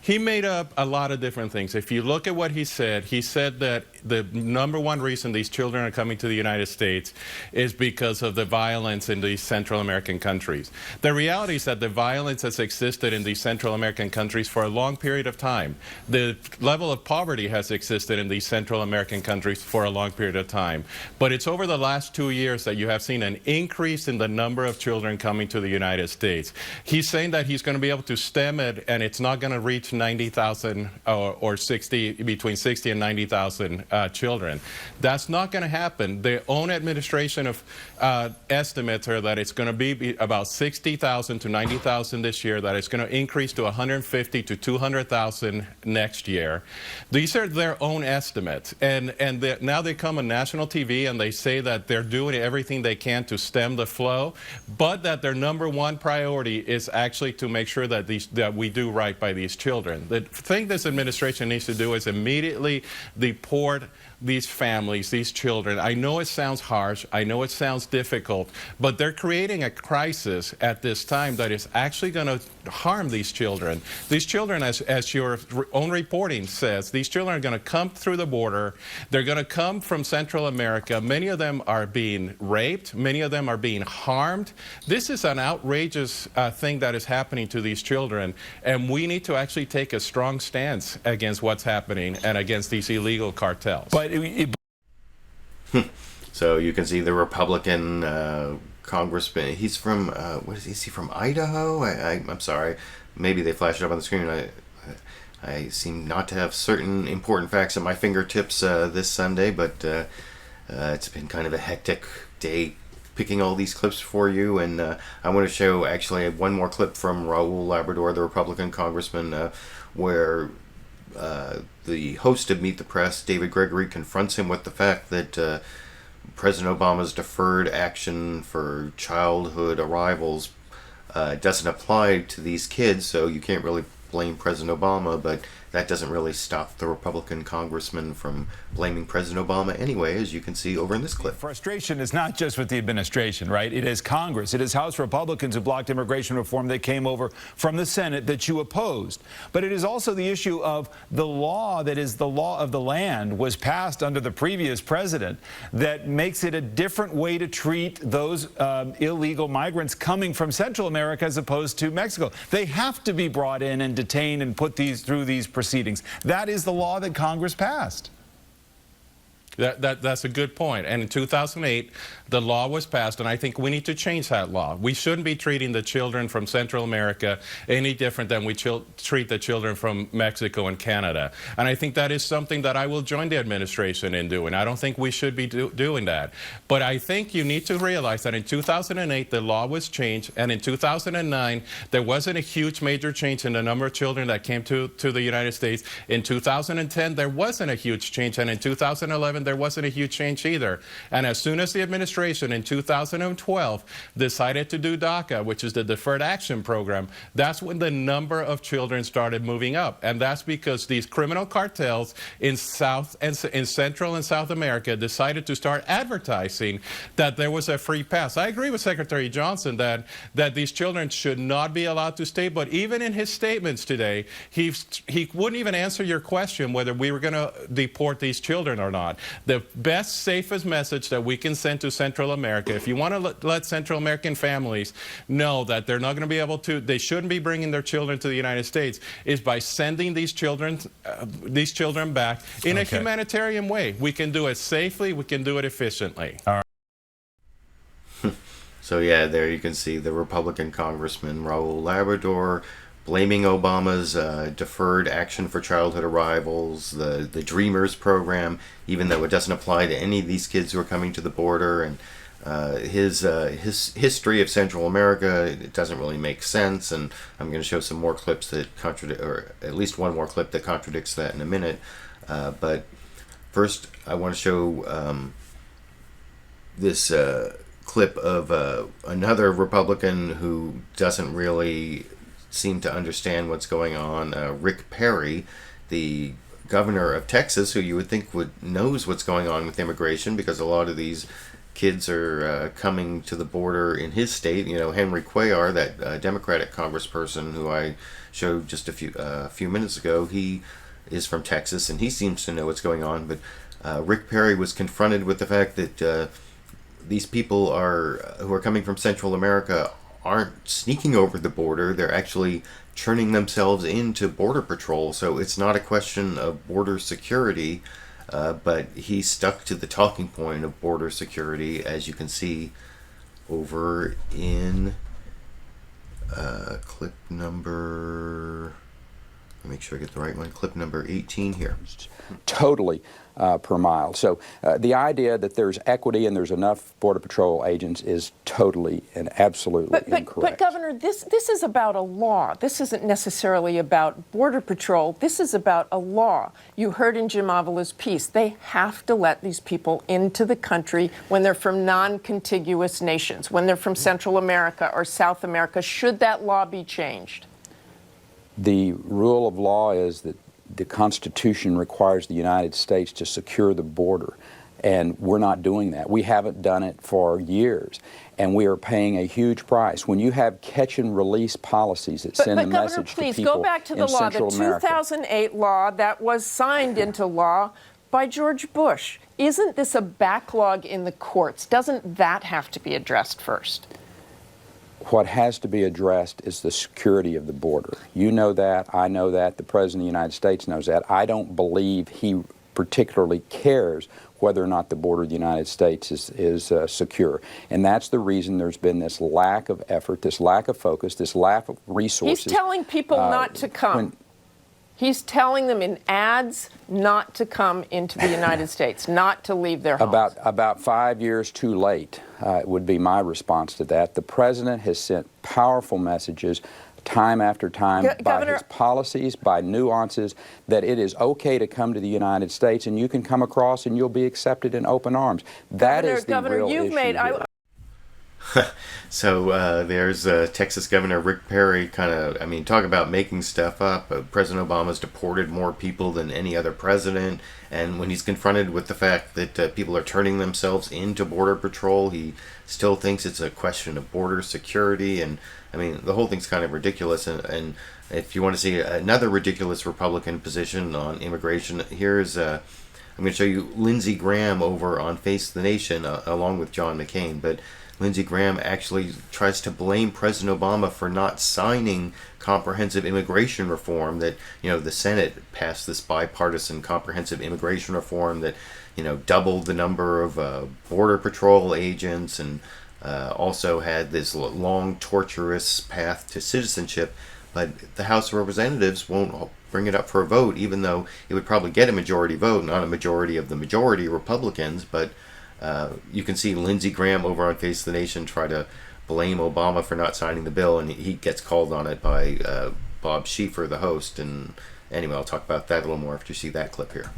He made up a lot of different things. If you look at what he said that the number one reason these children are coming to the United States is because of the violence in these Central American countries. The reality is that the violence has existed in these Central American countries for a long period of time. The level of poverty has existed in these Central American countries for a long period of time. But it's over the last 2 years that you have seen an increase in the number of children coming to the United States. He's saying that he's going to be able to stem it, and it's not going to reach 90,000 or 60, between 60 and 90,000 children. That's not going to happen. Their own administration of estimates are that it's going to be about 60,000 to 90,000 this year, that it's going to increase to 150 to 200,000 next year. These are their own estimates. And now they come on national TV and they say that they're doing everything they can to stem the flow, but that their number one priority is actually to make sure that we do right by these children. The thing this administration needs to do is immediately deport these families, these children. I know it sounds harsh, I know it sounds difficult, but they're creating a crisis at this time that is actually going to harm these children. These children, as your own reporting says, these children are going to come through the border. They're going to come from Central America. Many of them are being raped. Many of them are being harmed. This is an outrageous thing that is happening to these children, and we need to actually take a strong stance against what's happening and against these illegal cartels. But so you can see the Republican congressman. He's from what is he from Idaho? I'm sorry. Maybe they flashed it up on the screen. I seem not to have certain important facts at my fingertips this Sunday, but it's been kind of a hectic day picking all these clips for you, and I want to show actually one more clip from Raul Labrador, the Republican congressman, where the host of Meet the Press, David Gregory, confronts him with the fact that President Obama's deferred action for childhood arrivals doesn't apply to these kids, so you can't really blame President Obama, but that doesn't really stop the Republican congressman from blaming President Obama anyway, as you can see over in this clip. Frustration is not just with the administration, right? It is Congress. It is House Republicans who blocked immigration reform that came over from the Senate that you opposed. But it is also the issue of the law that is the law of the land was passed under the previous president that makes it a different way to treat those illegal migrants coming from Central America as opposed to Mexico. They have to be brought in and detained and put through these proceedings. That is the law that Congress passed. That's a good point. And in 2008, the law was passed, and I think we need to change that law. We shouldn't be treating the children from Central America any different than we treat the children from Mexico and Canada. And I think that is something that I will join the administration in doing. I don't think we should be doing that. But I think you need to realize that in 2008, the law was changed, and in 2009, there wasn't a huge major change in the number of children that came to the United States. In 2010, there wasn't a huge change, and in 2011, there wasn't a huge change either. And as soon as the administration in 2012 decided to do DACA, which is the Deferred Action Program, that's when the number of children started moving up. And that's because these criminal cartels in Central and South America decided to start advertising that there was a free pass. I agree with Secretary Johnson that these children should not be allowed to stay, but even in his statements today, he wouldn't even answer your question whether we were going to deport these children or not. The best, safest message that we can send to Central America, if you want to let Central American families know that they're not going to be able to, they shouldn't be bringing their children to the United States, is by sending these children back in a humanitarian way. We can do it safely, we can do it efficiently. All right. So yeah, there you can see the Republican Congressman Raul Labrador blaming Obama's Deferred Action for Childhood Arrivals, the Dreamers program, even though it doesn't apply to any of these kids who are coming to the border, and his history of Central America, it doesn't really make sense. And I'm going to show some more clips that contradict, or at least one more clip that contradicts that in a minute. But first, I want to show this clip of another Republican who doesn't really seem to understand what's going on. Rick Perry, the governor of Texas, who you would think knows what's going on with immigration, because a lot of these kids are coming to the border in his state. You know, Henry Cuellar, that Democratic congressperson who I showed just a few minutes ago, he is from Texas, and he seems to know what's going on. But Rick Perry was confronted with the fact that these people who are coming from Central America aren't sneaking over the border. They're actually turning themselves into Border Patrol. So it's not a question of border security, but he stuck to the talking point of border security, as you can see over in clip number, let me make sure I get the right one, clip number 18 here. Totally per mile. So the idea that there's equity and there's enough Border Patrol agents is totally and absolutely incorrect. But Governor, this is about a law. This isn't necessarily about Border Patrol. This is about a law. You heard in Jim Avila's piece, they have to let these people into the country when they're from non-contiguous nations, when they're from Central America or South America. Should that law be changed? The rule of law is that the Constitution requires the United States to secure the border, and we're not doing that. We haven't done it for years, and we are paying a huge price. When you have catch and release policies that send a message to people in Central America. But Governor, please go back to the law, the 2008 law that was signed into law by George Bush. Isn't this a backlog in the courts? Doesn't that have to be addressed first? What has to be addressed is the security of the border. You know that, I know that, the President of the United States knows that. I don't believe he particularly cares whether or not the border of the United States is secure. And that's the reason there's been this lack of effort, this lack of focus, this lack of resources. He's telling people not to come. He's telling them in ads not to come into the United States, not to leave their homes. About 5 years too late would be my response to that. The President has sent powerful messages time after time by his policies, by nuances, that it is okay to come to the United States and you can come across and you'll be accepted in open arms. That is the real issue here. So there's Texas Governor Rick Perry talk about making stuff up. President Obama's deported more people than any other president, and when he's confronted with the fact that people are turning themselves into Border Patrol, he still thinks it's a question of border security. And I mean, the whole thing's kind of ridiculous. And if you want to see another ridiculous Republican position on immigration, here's I'm going to show you Lindsey Graham over on Face the Nation along with John McCain. But Lindsey Graham actually tries to blame President Obama for not signing comprehensive immigration reform. That, you know, the Senate passed this bipartisan comprehensive immigration reform that, you know, doubled the number of Border Patrol agents, and also had this long, torturous path to citizenship. But the House of Representatives won't bring it up for a vote, even though it would probably get a majority vote, not a majority of the majority Republicans. But you can see Lindsey Graham over on Face the Nation try to blame Obama for not signing the bill, and he gets called on it by Bob Schieffer, the host. And anyway, I'll talk about that a little more after you see that clip here.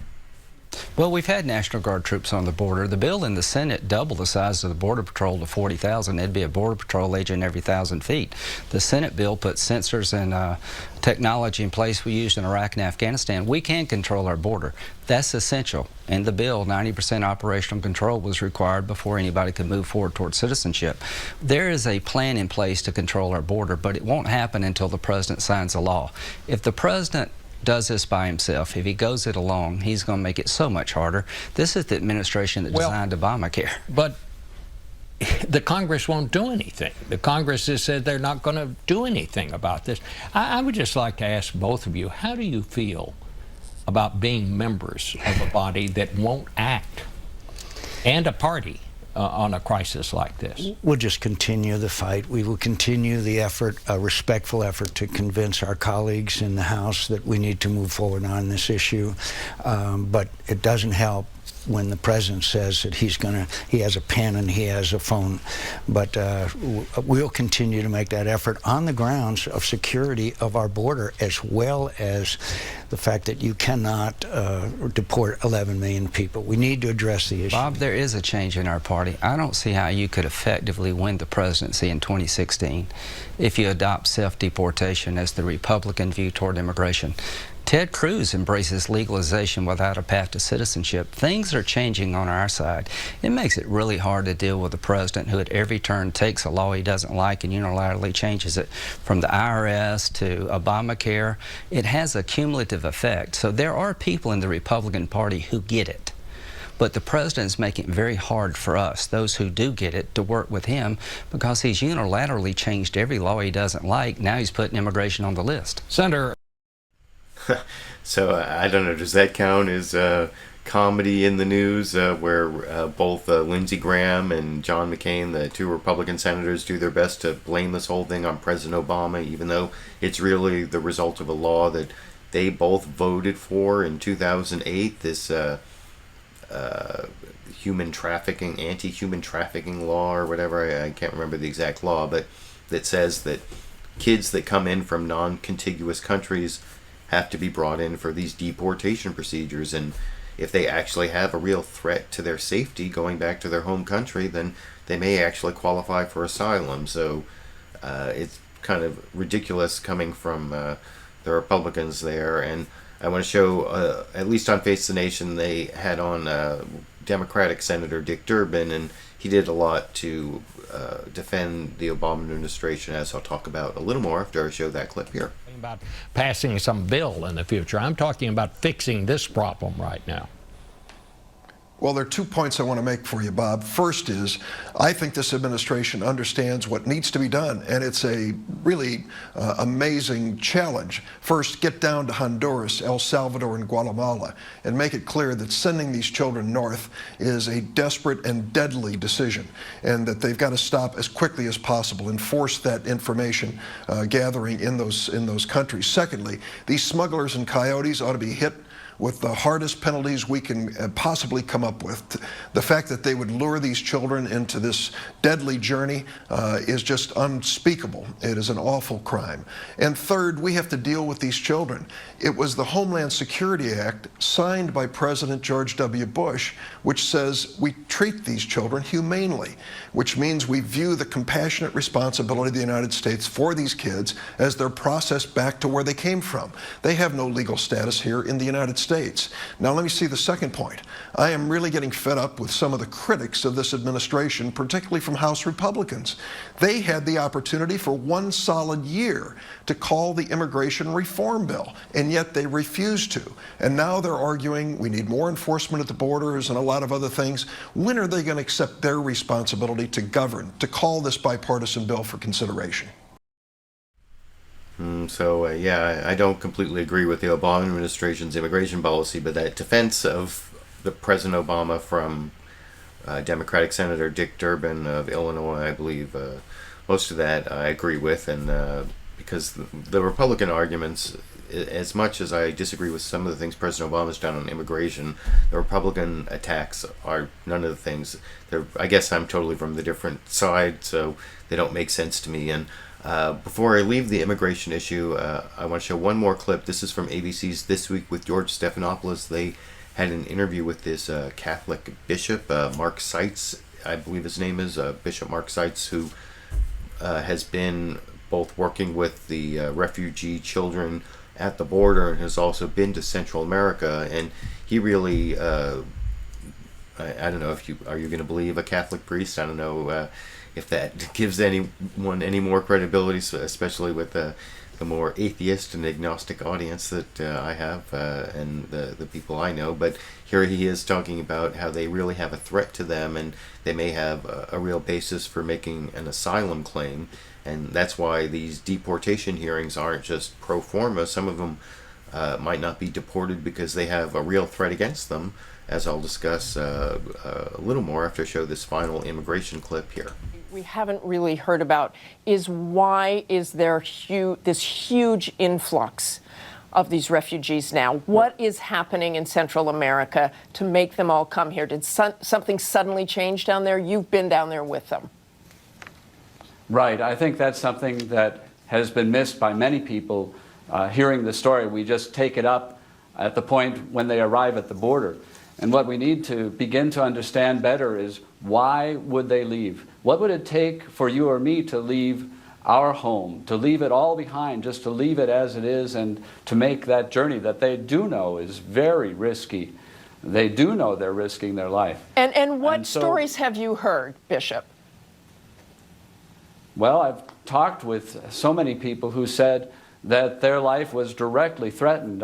Well, we've had National Guard troops on the border. The bill in the Senate doubled the size of the Border Patrol to 40,000. It'd be a Border Patrol agent every 1,000 feet. The Senate bill put sensors and technology in place we used in Iraq and Afghanistan. We can control our border. That's essential. In the bill, 90% operational control was required before anybody could move forward towards citizenship. There is a plan in place to control our border, but it won't happen until the president signs a law. If the president does this by himself, if he goes it alone, he's going to make it so much harder. This is the administration that designed Obamacare. But the Congress won't do anything. The Congress has said they're not going to do anything about this. I would just like to ask both of you, how do you feel about being members of a body that won't act, and a party on a crisis like this? We'll just continue the fight. We will continue the effort, a respectful effort, to convince our colleagues in the House that we need to move forward on this issue. But it doesn't help when the president says that he has a pen and he has a phone. But we'll continue to make that effort on the grounds of security of our border, as well as the fact that you cannot deport 11 million people. We need to address the issue. Bob, there is a change in our party. I don't see how you could effectively win the presidency in 2016 if you adopt self-deportation as the Republican view toward immigration. Ted Cruz embraces legalization without a path to citizenship. Things are changing on our side. It makes it really hard to deal with a president who at every turn takes a law he doesn't like and unilaterally changes it. From the IRS to Obamacare, it has a cumulative effect. So there are people in the Republican Party who get it. But the president's making it very hard for us, those who do get it, to work with him, because he's unilaterally changed every law he doesn't like. Now he's putting immigration on the list. Senator. So I don't know, does that count as comedy in the news, where both Lindsey Graham and John McCain, the two Republican senators, do their best to blame this whole thing on President Obama, even though it's really the result of a law that they both voted for in 2008, this human trafficking, anti-human trafficking law or whatever, I can't remember the exact law, but that says that kids that come in from non-contiguous countries have to be brought in for these deportation procedures, and if they actually have a real threat to their safety going back to their home country, then they may actually qualify for asylum. So it's kind of ridiculous coming from the Republicans there. And I want to show, at least on Face the Nation, they had on Democratic Senator Dick Durbin, and he did a lot to defend the Obama administration, as I'll talk about a little more after I show that clip here. About passing some bill in the future. I'm talking about fixing this problem right now. Well, there are 2 points I want to make for you, Bob. First is, I think this administration understands what needs to be done, and it's a really amazing challenge. First, get down to Honduras, El Salvador, and Guatemala, and make it clear that sending these children north is a desperate and deadly decision, and that they've got to stop as quickly as possible and force that information gathering in those countries. Secondly, these smugglers and coyotes ought to be hit with the hardest penalties we can possibly come up with. The fact that they would lure these children into this deadly journey is just unspeakable. It is an awful crime. And third, we have to deal with these children. It was the Homeland Security Act signed by President George W. Bush, which says we treat these children humanely, which means we view the compassionate responsibility of the United States for these kids as they're processed back to where they came from. They have no legal status here in the United States. Now let me see the second point. I am really getting fed up with some of the critics of this administration, particularly from House Republicans. They had the opportunity for 1 solid year to call the immigration reform bill, and yet they refused to. And now they're arguing we need more enforcement at the borders and a lot of other things. When are they going to accept their responsibility to govern, to call this bipartisan bill for consideration? Yeah, I don't completely agree with the Obama administration's immigration policy, but that defense of the President Obama from Democratic Senator Dick Durbin of Illinois, I believe, most of that I agree with, and because the Republican arguments, as much as I disagree with some of the things President Obama's done on immigration, the Republican attacks are none of the things. I guess I'm totally from the different side, so they don't make sense to me. And before I leave the immigration issue, I want to show one more clip. This is from ABC's This Week with George Stephanopoulos. They had an interview with this Catholic bishop, Mark Seitz, I believe his name is, Bishop Mark Seitz, who has been both working with the refugee children at the border and has also been to Central America. And he really, I don't know if are you going to believe a Catholic priest? I don't know if that gives anyone any more credibility, especially with the more atheist and agnostic audience that I have and the people I know. But here he is talking about how they really have a threat to them, and they may have a real basis for making an asylum claim. And that's why these deportation hearings aren't just pro forma. Some of them might not be deported because they have a real threat against them, as I'll discuss a little more after I show this final immigration clip here. We haven't really heard about is why is there this huge influx of these refugees now? What is happening in Central America to make them all come here? Did something suddenly change down there? You've been down there with them. Right. I think that's something that has been missed by many people hearing the story. We just take it up at the point when they arrive at the border. And what we need to begin to understand better is, why would they leave? What would it take for you or me to leave our home, to leave it all behind, just to leave it as it is, and to make that journey that they do know is very risky? They do know they're risking their life. And what stories have you heard, Bishop? Well, I've talked with so many people who said that their life was directly threatened.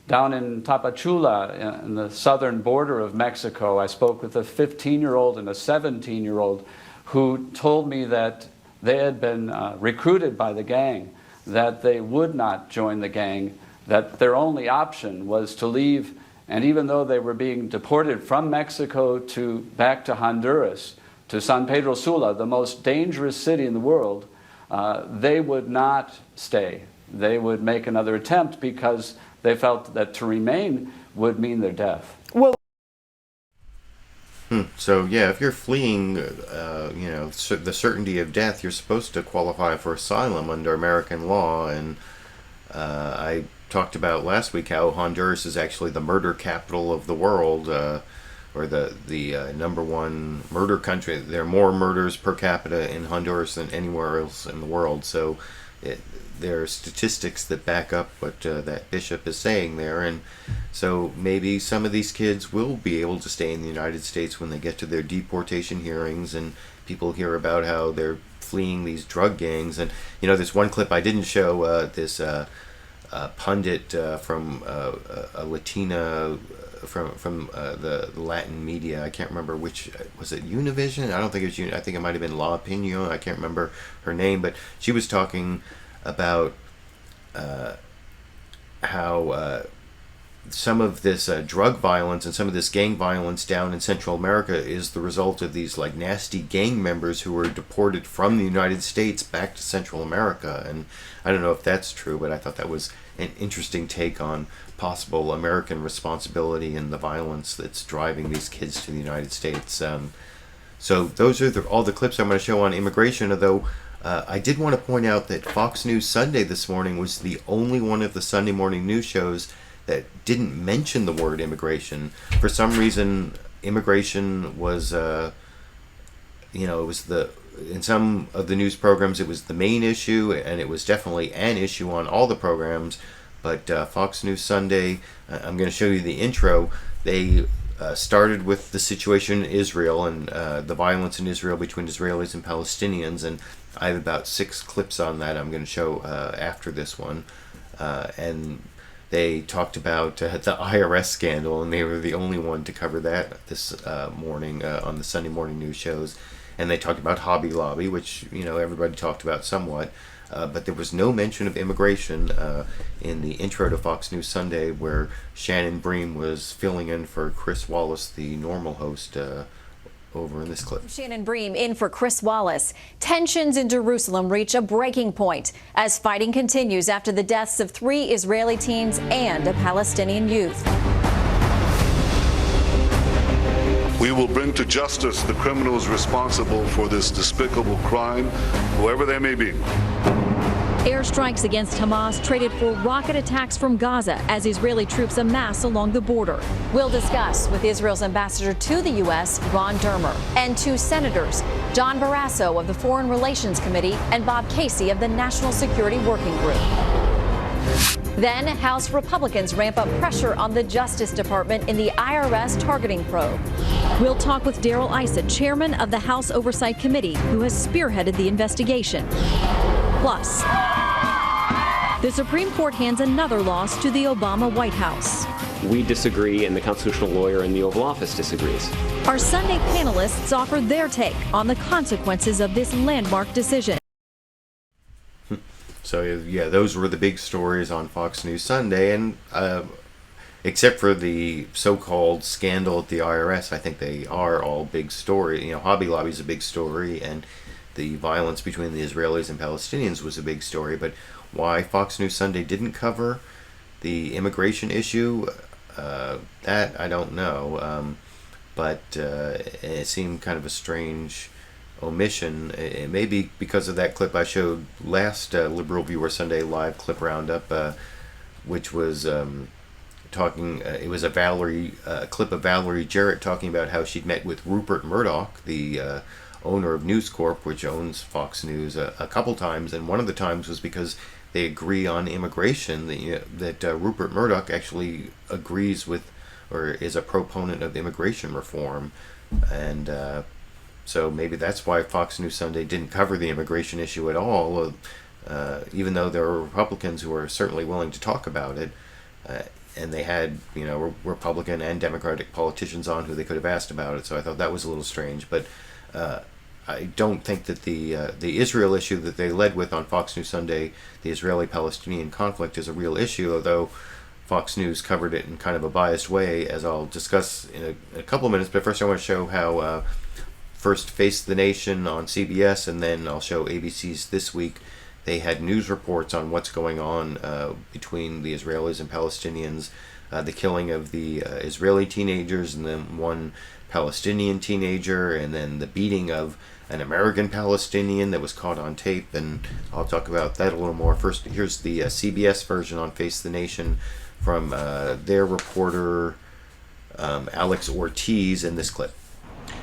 Down in Tapachula, in the southern border of Mexico, I spoke with a 15-year-old and a 17-year-old who told me that they had been recruited by the gang, that they would not join the gang, that their only option was to leave. And even though they were being deported from Mexico back to Honduras, to San Pedro Sula, the most dangerous city in the world, they would not stay. They would make another attempt because they felt that to remain would mean their death. Well, So yeah, if you're fleeing, the certainty of death, you're supposed to qualify for asylum under American law. And I talked about last week how Honduras is actually the murder capital of the world, or the number one murder country. There are more murders per capita in Honduras than anywhere else in the world. So there are statistics that back up what that bishop is saying there. And so maybe some of these kids will be able to stay in the United States when they get to their deportation hearings, and people hear about how they're fleeing these drug gangs. And this one clip I didn't show, this pundit from a Latina from the Latin media. I can't remember which, was it Univision? I don't think it was I think it might have been La Opinion. I can't remember her name, but she was talking about how some of this drug violence and some of this gang violence down in Central America is the result of these nasty gang members who were deported from the United States back to Central America. And I don't know if that's true, but I thought that was an interesting take on possible American responsibility and the violence that's driving these kids to the United States. So those are all the clips I'm going to show on immigration, although I did want to point out that Fox News Sunday this morning was the only one of the Sunday morning news shows that didn't mention the word immigration. For some reason, immigration was, it was in some of the news programs, it was the main issue, and it was definitely an issue on all the programs. But Fox News Sunday, I'm going to show you the intro. They started with the situation in Israel and the violence in Israel between Israelis and Palestinians, and I have about 6 clips on that I'm going to show after this one. And they talked about the IRS scandal, and they were the only one to cover that this morning on the Sunday morning news shows. And they talked about Hobby Lobby, which everybody talked about somewhat. But there was no mention of immigration in the intro to Fox News Sunday, where Shannon Bream was filling in for Chris Wallace, the normal host, over in this clip. Shannon Bream in for Chris Wallace. Tensions in Jerusalem reach a breaking point as fighting continues after the deaths of 3 Israeli teens and a Palestinian youth. We will bring to justice the criminals responsible for this despicable crime, whoever they may be. Airstrikes against Hamas traded for rocket attacks from Gaza as Israeli troops amass along the border. We'll discuss with Israel's ambassador to the U.S., Ron Dermer, and two senators, John Barrasso of the Foreign Relations Committee and Bob Casey of the National Security Working Group. Then, House Republicans ramp up pressure on the Justice Department in the IRS targeting probe. We'll talk with Darrell, Issa, chairman of the House Oversight Committee, who has spearheaded the investigation. Plus, the Supreme Court hands another loss to the Obama White House. We disagree, and the constitutional lawyer in the Oval Office disagrees. Our Sunday panelists offer their take on the consequences of this landmark decision. So, yeah, those were the big stories on Fox News Sunday, and except for the so-called scandal at the IRS, I think they are all big story. You know, Hobby Lobby's a big story, and the violence between the Israelis and Palestinians was a big story. But why Fox News Sunday didn't cover the immigration issue, that I don't know. But it seemed kind of a strange omission. It may be because of that clip I showed last Liberal Viewer Sunday Live clip roundup, which was talking. It was a clip of Valerie Jarrett talking about how she'd met with Rupert Murdoch, the owner of News Corp, which owns Fox News, a couple times, and one of the times was because they agree on immigration. That Rupert Murdoch actually agrees with, or is a proponent of immigration reform, and so maybe that's why Fox News Sunday didn't cover the immigration issue at all, even though there are Republicans who are certainly willing to talk about it, and they had, you know, Republican and Democratic politicians on who they could have asked about it. So I thought that was a little strange, but I don't think that the Israel issue that they led with on Fox News Sunday, the Israeli-Palestinian conflict, is a real issue, although Fox News covered it in kind of a biased way, as I'll discuss in a couple of minutes. But first I want to show how first Face the Nation on CBS, and then I'll show ABC's This Week. They had news reports on what's going on between the Israelis and Palestinians, the killing of the Israeli teenagers and then one Palestinian teenager, and then the beating of an American Palestinian that was caught on tape, and I'll talk about that a little more. First, here's the CBS version on Face the Nation from their reporter Alex Ortiz in this clip.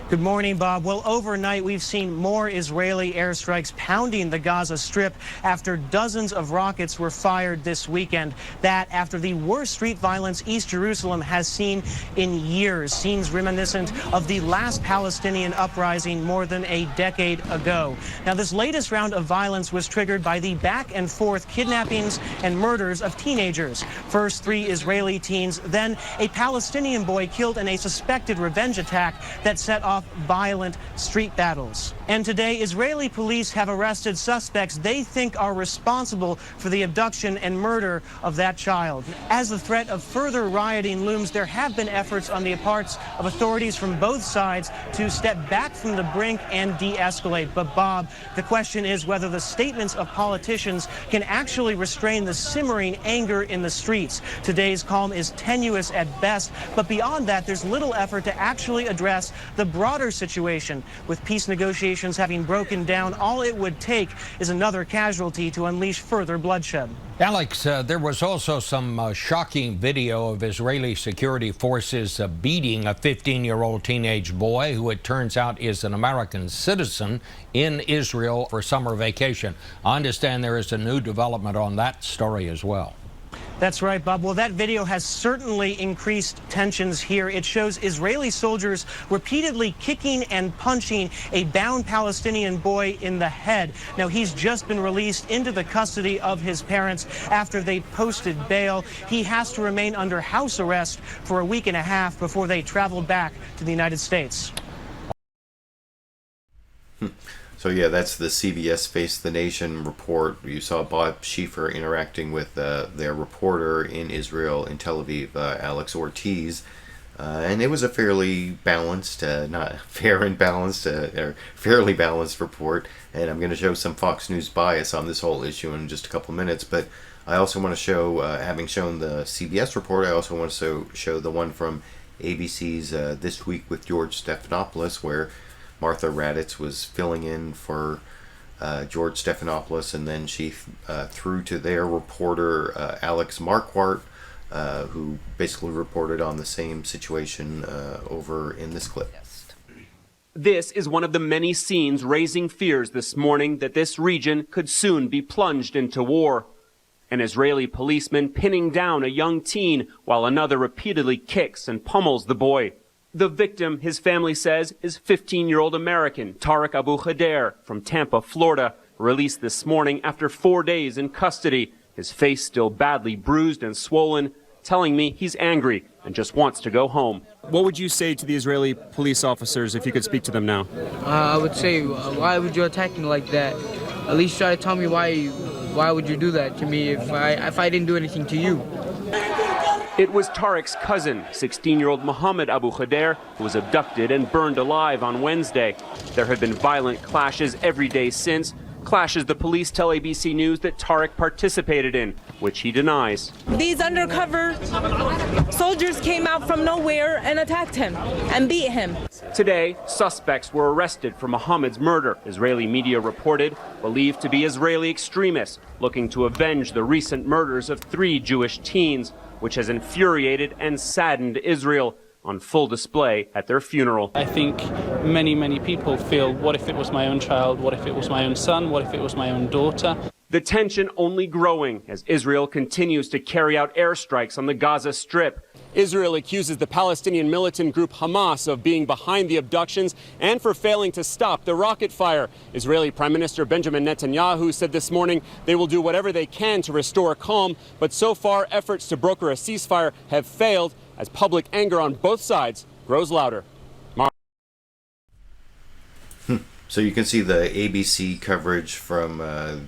Good morning, Bob. Well, overnight, we've seen more Israeli airstrikes pounding the Gaza Strip after dozens of rockets were fired this weekend. That after the worst street violence East Jerusalem has seen in years, scenes reminiscent of the last Palestinian uprising more than a decade ago. Now, this latest round of violence was triggered by the back-and-forth kidnappings and murders of teenagers. First 3 Israeli teens, then a Palestinian boy killed in a suspected revenge attack that set off violent street battles. And today, Israeli police have arrested suspects they think are responsible for the abduction and murder of that child. As the threat of further rioting looms, there have been efforts on the parts of authorities from both sides to step back from the brink and de-escalate. But Bob, the question is whether the statements of politicians can actually restrain the simmering anger in the streets. Today's calm is tenuous at best, but beyond that, there's little effort to actually address the broader situation. With peace negotiations having broken down, all it would take is another casualty to unleash further bloodshed. Alex, there was also some shocking video of Israeli security forces beating a 15-year-old teenage boy who it turns out is an American citizen in Israel for summer vacation. I understand there is a new development on that story as well. That's right, Bob. Well, that video has certainly increased tensions here. It shows Israeli soldiers repeatedly kicking and punching a bound Palestinian boy in the head. Now, he's just been released into the custody of his parents after they posted bail. He has to remain under house arrest for a week and a half before they travel back to the United States. So yeah, that's the CBS Face the Nation report. You saw Bob Schieffer interacting with their reporter in Israel, in Tel Aviv, Alex Ortiz. And it was a fairly balanced, not fair and balanced, or fairly balanced report. And I'm going to show some Fox News bias on this whole issue in just a couple minutes. But I also want to show, having shown the CBS report, I also want to show the one from ABC's This Week with George Stephanopoulos, where Martha Raddatz was filling in for George Stephanopoulos, and then she threw to their reporter Alex Marquardt, who basically reported on the same situation over in this clip. This is one of the many scenes raising fears this morning that this region could soon be plunged into war. An Israeli policeman pinning down a young teen while another repeatedly kicks and pummels the boy. The victim, his family says, is 15-year-old American Tariq Abu Khader from Tampa, Florida, released this morning after 4 days in custody, his face still badly bruised and swollen, telling me he's angry and just wants to go home. What would you say to the Israeli police officers if you could speak to them now? I would say, why would you attack me like that? At least try to tell me why would you do that to me if I didn't do anything to you? It was Tariq's cousin, 16-year-old Mohammed Abu Khader, who was abducted and burned alive on Wednesday. There have been violent clashes every day since, clashes the police tell ABC News that Tariq participated in, which he denies. These undercover soldiers came out from nowhere and attacked him and beat him. Today, suspects were arrested for Mohammed's murder, Israeli media reported, believed to be Israeli extremists looking to avenge the recent murders of 3 Jewish teens, which has infuriated and saddened Israel, on full display at their funeral. I think many people feel, what if it was my own child? What if it was my own son? What if it was my own daughter? The tension only growing as Israel continues to carry out airstrikes on the Gaza Strip. Israel accuses the Palestinian militant group Hamas of being behind the abductions and for failing to stop the rocket fire. Israeli Prime Minister Benjamin Netanyahu said this morning they will do whatever they can to restore calm, but so far efforts to broker a ceasefire have failed as public anger on both sides grows louder. So you can see the ABC coverage from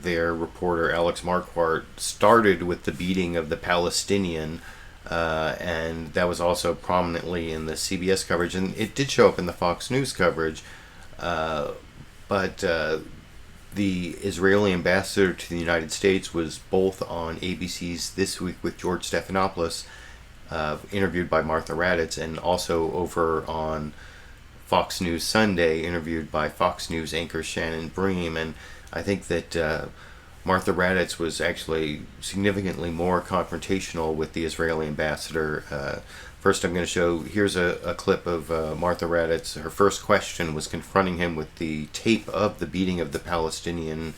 their reporter Alex Marquardt started with the beating of the Palestinian, and that was also prominently in the CBS coverage, and it did show up in the Fox News coverage, but the Israeli ambassador to the United States was both on ABC's This Week with George Stephanopoulos, interviewed by Martha Raddatz, and also over on Fox News Sunday, interviewed by Fox News anchor Shannon Bream. And I think that Martha Raddatz was actually significantly more confrontational with the Israeli ambassador. First, I'm going to show, here's a clip of Martha Raddatz. Her first question was confronting him with the tape of the beating of the Palestinian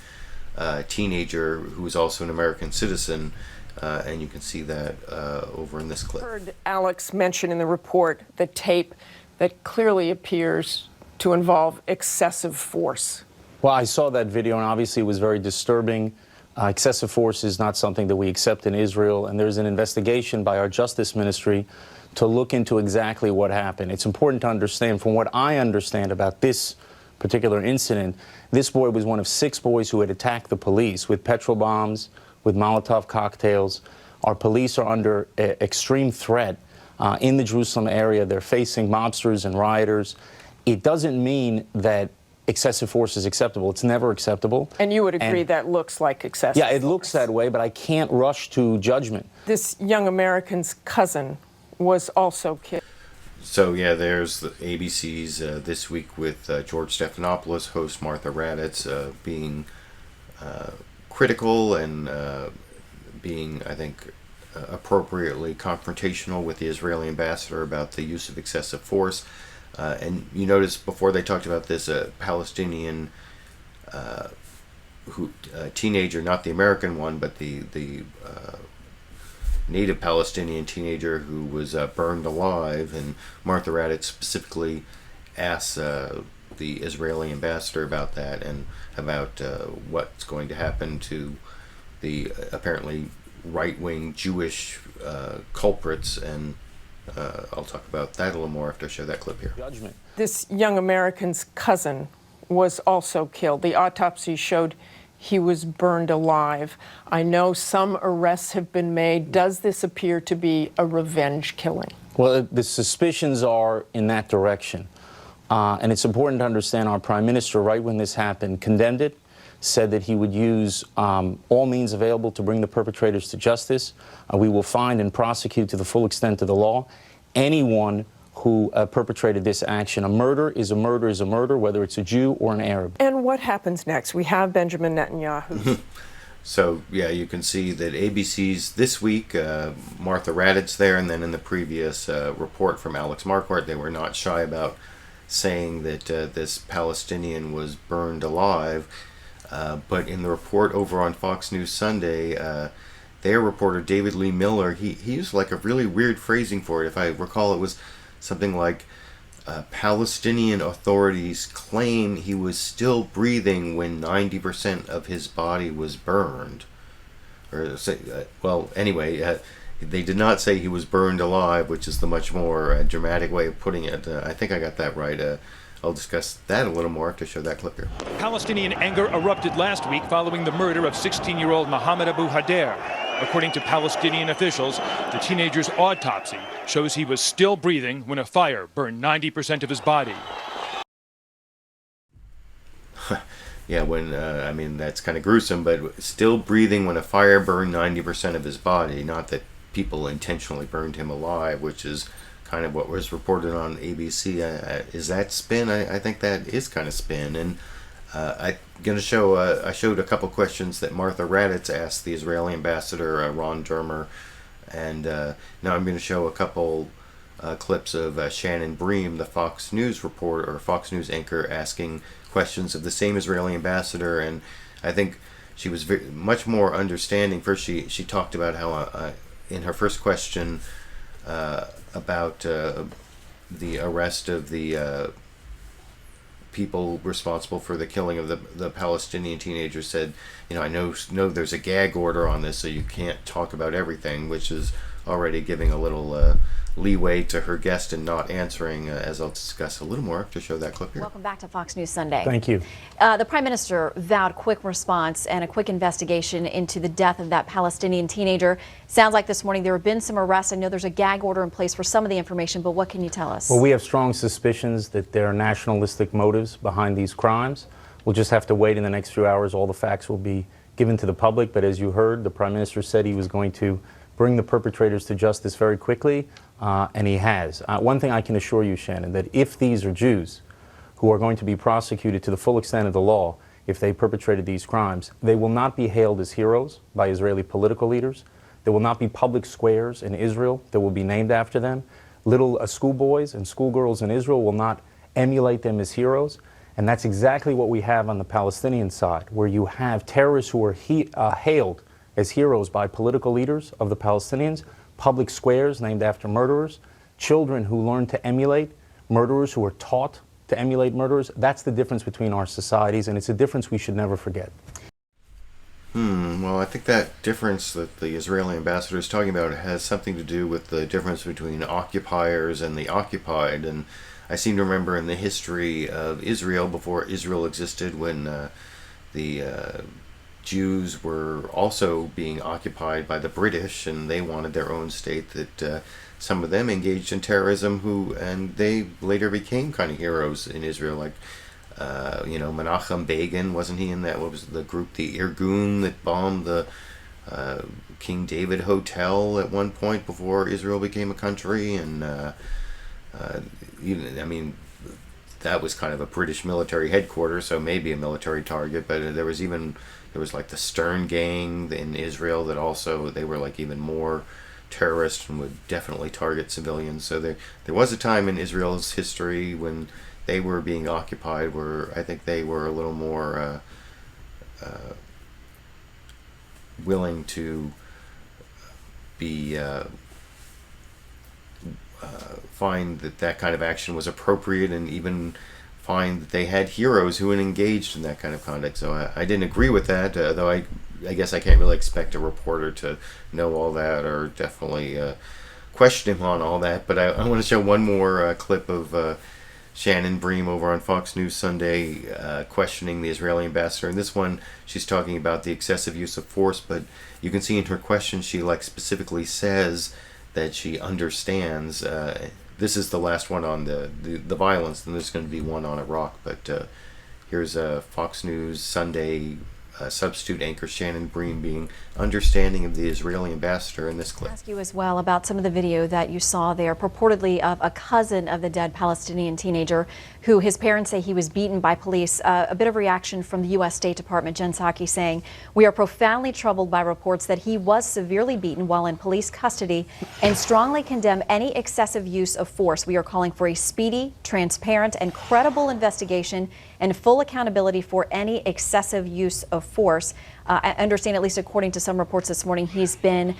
teenager who was also an American citizen. And you can see that over in this clip. I heard Alex mention in the report the tape that clearly appears to involve excessive force. Well, I saw that video, and obviously it was very disturbing. Excessive force is not something that we accept in Israel, and there's an investigation by our Justice Ministry to look into exactly what happened. It's important to understand, from what I understand about this particular incident, this boy was one of 6 boys who had attacked the police with petrol bombs, with Molotov cocktails. Our police are under extreme threat in the Jerusalem area. They're facing mobsters and rioters. It doesn't mean that excessive force is acceptable. It's never acceptable. And you would agree that looks like excessive Yeah, it looks that way, but I can't rush to judgment. This young American's cousin was also killed. So yeah, there's the ABC's This Week with George Stephanopoulos, host Martha Raddatz, being critical and being, I think, appropriately confrontational with the Israeli ambassador about the use of excessive force. And you notice before they talked about this Palestinian teenager, not the American one, but the native Palestinian teenager who was burned alive, and Martha Raddatz specifically asked the Israeli ambassador about that and about what's going to happen to the apparently right-wing Jewish culprits, and I'll talk about that a little more after I show that clip here. Judgment. This young American's cousin was also killed. The autopsy showed he was burned alive. I know some arrests have been made. Does this appear to be a revenge killing? Well, the suspicions are in that direction. And it's important to understand our Prime Minister, right when this happened, condemned it, said that he would use all means available to bring the perpetrators to justice. We will find and prosecute to the full extent of the law anyone who perpetrated this action. A murder is a murder is a murder, whether it's a Jew or an Arab. And what happens next? We have Benjamin Netanyahu. So, yeah, you can see that ABC's this week, Martha Raddatz there, and then in the previous report from Alex Marquardt, they were not shy about saying that this Palestinian was burned alive. But in the report over on Fox News Sunday, their reporter, David Lee Miller, he used like a really weird phrasing for it. If I recall, it was something like, Palestinian authorities claim he was still breathing when 90% of his body was burned. Or well, anyway, they did not say he was burned alive, which is the much more dramatic way of putting it. I think I got that right. I'll discuss that a little more to show that clip here. Palestinian anger erupted last week following the murder of 16-year-old Mohammed Abu Hader. According to Palestinian officials, the teenager's autopsy shows he was still breathing when a fire burned 90% of his body. Yeah, I mean, that's kind of gruesome, but still breathing when a fire burned 90% of his body. Not that people intentionally burned him alive, which is kind of what was reported on ABC. Is that spin? I think that is kind of spin. And I'm going to show, I showed a couple questions that Martha Raddatz asked the Israeli ambassador, Ron Dermer. And now I'm going to show a couple clips of Shannon Bream, the Fox News reporter or Fox News anchor, asking questions of the same Israeli ambassador. And I think she was much more understanding. First, she talked about how in her first question about the arrest of the people responsible for the killing of the Palestinian teenager, said, you know, I know there's a gag order on this, so you can't talk about everything, which is already giving a little leeway to her guest and not answering, as I'll discuss a little more to show that clip here. Welcome back to Fox News Sunday. Thank you. The Prime Minister vowed quick response and a quick investigation into the death of that Palestinian teenager. Sounds like this morning there have been some arrests. I know there's a gag order in place for some of the information, but what can you tell us? Well, we have strong suspicions that there are nationalistic motives behind these crimes. We'll just have to wait in the next few hours. All the facts will be given to the public, but as you heard, the Prime Minister said he was going to bring the perpetrators to justice very quickly. And he has. One thing I can assure you, Shannon, that if these are Jews who are going to be prosecuted to the full extent of the law, if they perpetrated these crimes, they will not be hailed as heroes by Israeli political leaders. There will not be public squares in Israel that will be named after them. Little schoolboys and schoolgirls in Israel will not emulate them as heroes. And that's exactly what we have on the Palestinian side, where you have terrorists who are hailed as heroes by political leaders of the Palestinians, public squares named after murderers, children who learn to emulate murderers, who are taught to emulate murderers. That's the difference between our societies, and it's a difference we should never forget. Well, I think that difference that the Israeli ambassador is talking about has something to do with the difference between occupiers and the occupied. And I seem to remember in the history of Israel, before Israel existed, when the Jews were also being occupied by the British, and they wanted their own state, that some of them engaged in terrorism, and they later became kind of heroes in Israel, like Menachem Begin, wasn't he in that? What was the group, the Irgun, that bombed the King David Hotel at one point before Israel became a country? And I mean, that was kind of a British military headquarters, so maybe a military target. But there was like the Stern Gang in Israel that also, they were like even more terrorist and would definitely target civilians. So there was a time in Israel's history when they were being occupied where I think they were a little more willing to be find that kind of action was appropriate, and even find that they had heroes who had engaged in that kind of conduct. So I didn't agree with that, though I guess I can't really expect a reporter to know all that, or definitely question him on all that. But I want to show one more clip of Shannon Bream over on Fox News Sunday questioning the Israeli ambassador. And this one, she's talking about the excessive use of force, but you can see in her question she specifically says that she understands. This is the last one on the violence, and there's going to be one on Iraq. But here's Fox News Sunday substitute anchor Shannon Bream being understanding of the Israeli ambassador in this clip. I'll ask you as well about some of the video that you saw there, purportedly of a cousin of the dead Palestinian teenager who his parents say he was beaten by police. A bit of reaction from the U.S. State Department, Jen Psaki, saying, "We are profoundly troubled by reports that he was severely beaten while in police custody and strongly condemn any excessive use of force. We are calling for a speedy, transparent, and credible investigation and full accountability for any excessive use of force." I understand, at least according to some reports this morning, he's been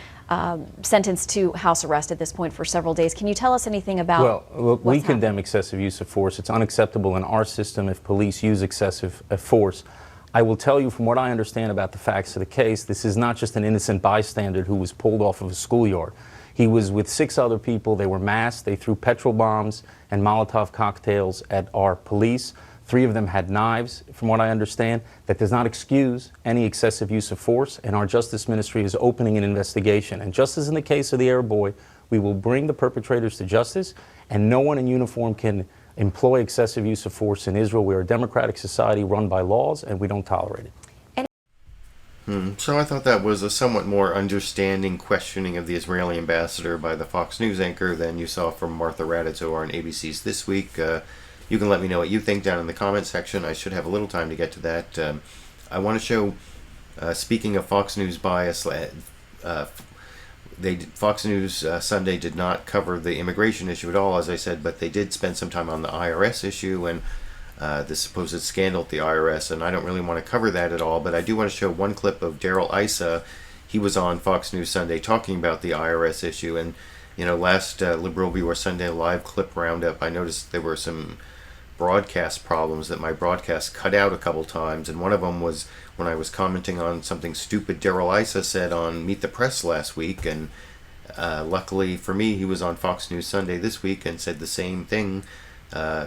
sentenced to house arrest at this point for several days. Can you tell us anything about Well, look, we condemn excessive use of force. It's unacceptable in our system if police use excessive force. I will tell you from what I understand about the facts of the case, this is not just an innocent bystander who was pulled off of a schoolyard. He was with 6 other people. They were masked. They threw petrol bombs and Molotov cocktails at our police. 3 of them had knives, from what I understand. That does not excuse any excessive use of force, and our Justice Ministry is opening an investigation. And just as in the case of the Arab boy, we will bring the perpetrators to justice, and no one in uniform can employ excessive use of force in Israel. We are a democratic society run by laws, and we don't tolerate it. So I thought that was a somewhat more understanding questioning of the Israeli ambassador by the Fox News anchor than you saw from Martha Raddatz on ABC's This Week. You can let me know what you think down in the comment section. I should have a little time to get to that. I want to show, speaking of Fox News bias, Fox News Sunday did not cover the immigration issue at all, as I said, but they did spend some time on the IRS issue and the supposed scandal at the IRS, and I don't really want to cover that at all, but I do want to show one clip of Darrell Issa. He was on Fox News Sunday talking about the IRS issue, and last LiberalViewer Sunday Live clip roundup, I noticed there were some broadcast problems that my broadcast cut out a couple times, and one of them was when I was commenting on something stupid Darrell Issa said on Meet the Press last week, and luckily for me he was on Fox News Sunday this week and said the same thing,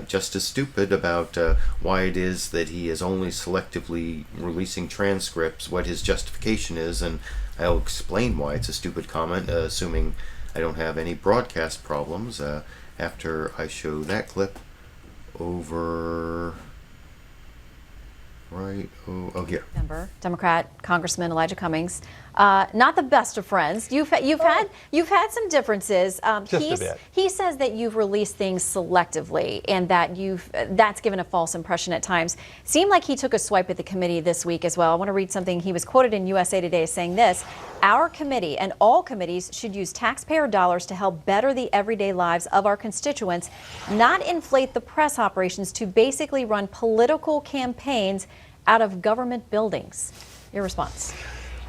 just as stupid, about why it is that he is only selectively releasing transcripts, what his justification is, and I'll explain why it's a stupid comment, assuming I don't have any broadcast problems, after I show that clip over right here. Democrat Congressman Elijah Cummings, not the best of friends. You've had some differences. Just a bit. He says that you've released things selectively and that that's given a false impression at times. Seemed like he took a swipe at the committee this week as well. I want to read something. He was quoted in USA Today as saying this: "Our committee and all committees should use taxpayer dollars to help better the everyday lives of our constituents, not inflate the press operations to basically run political campaigns out of government buildings." Your response?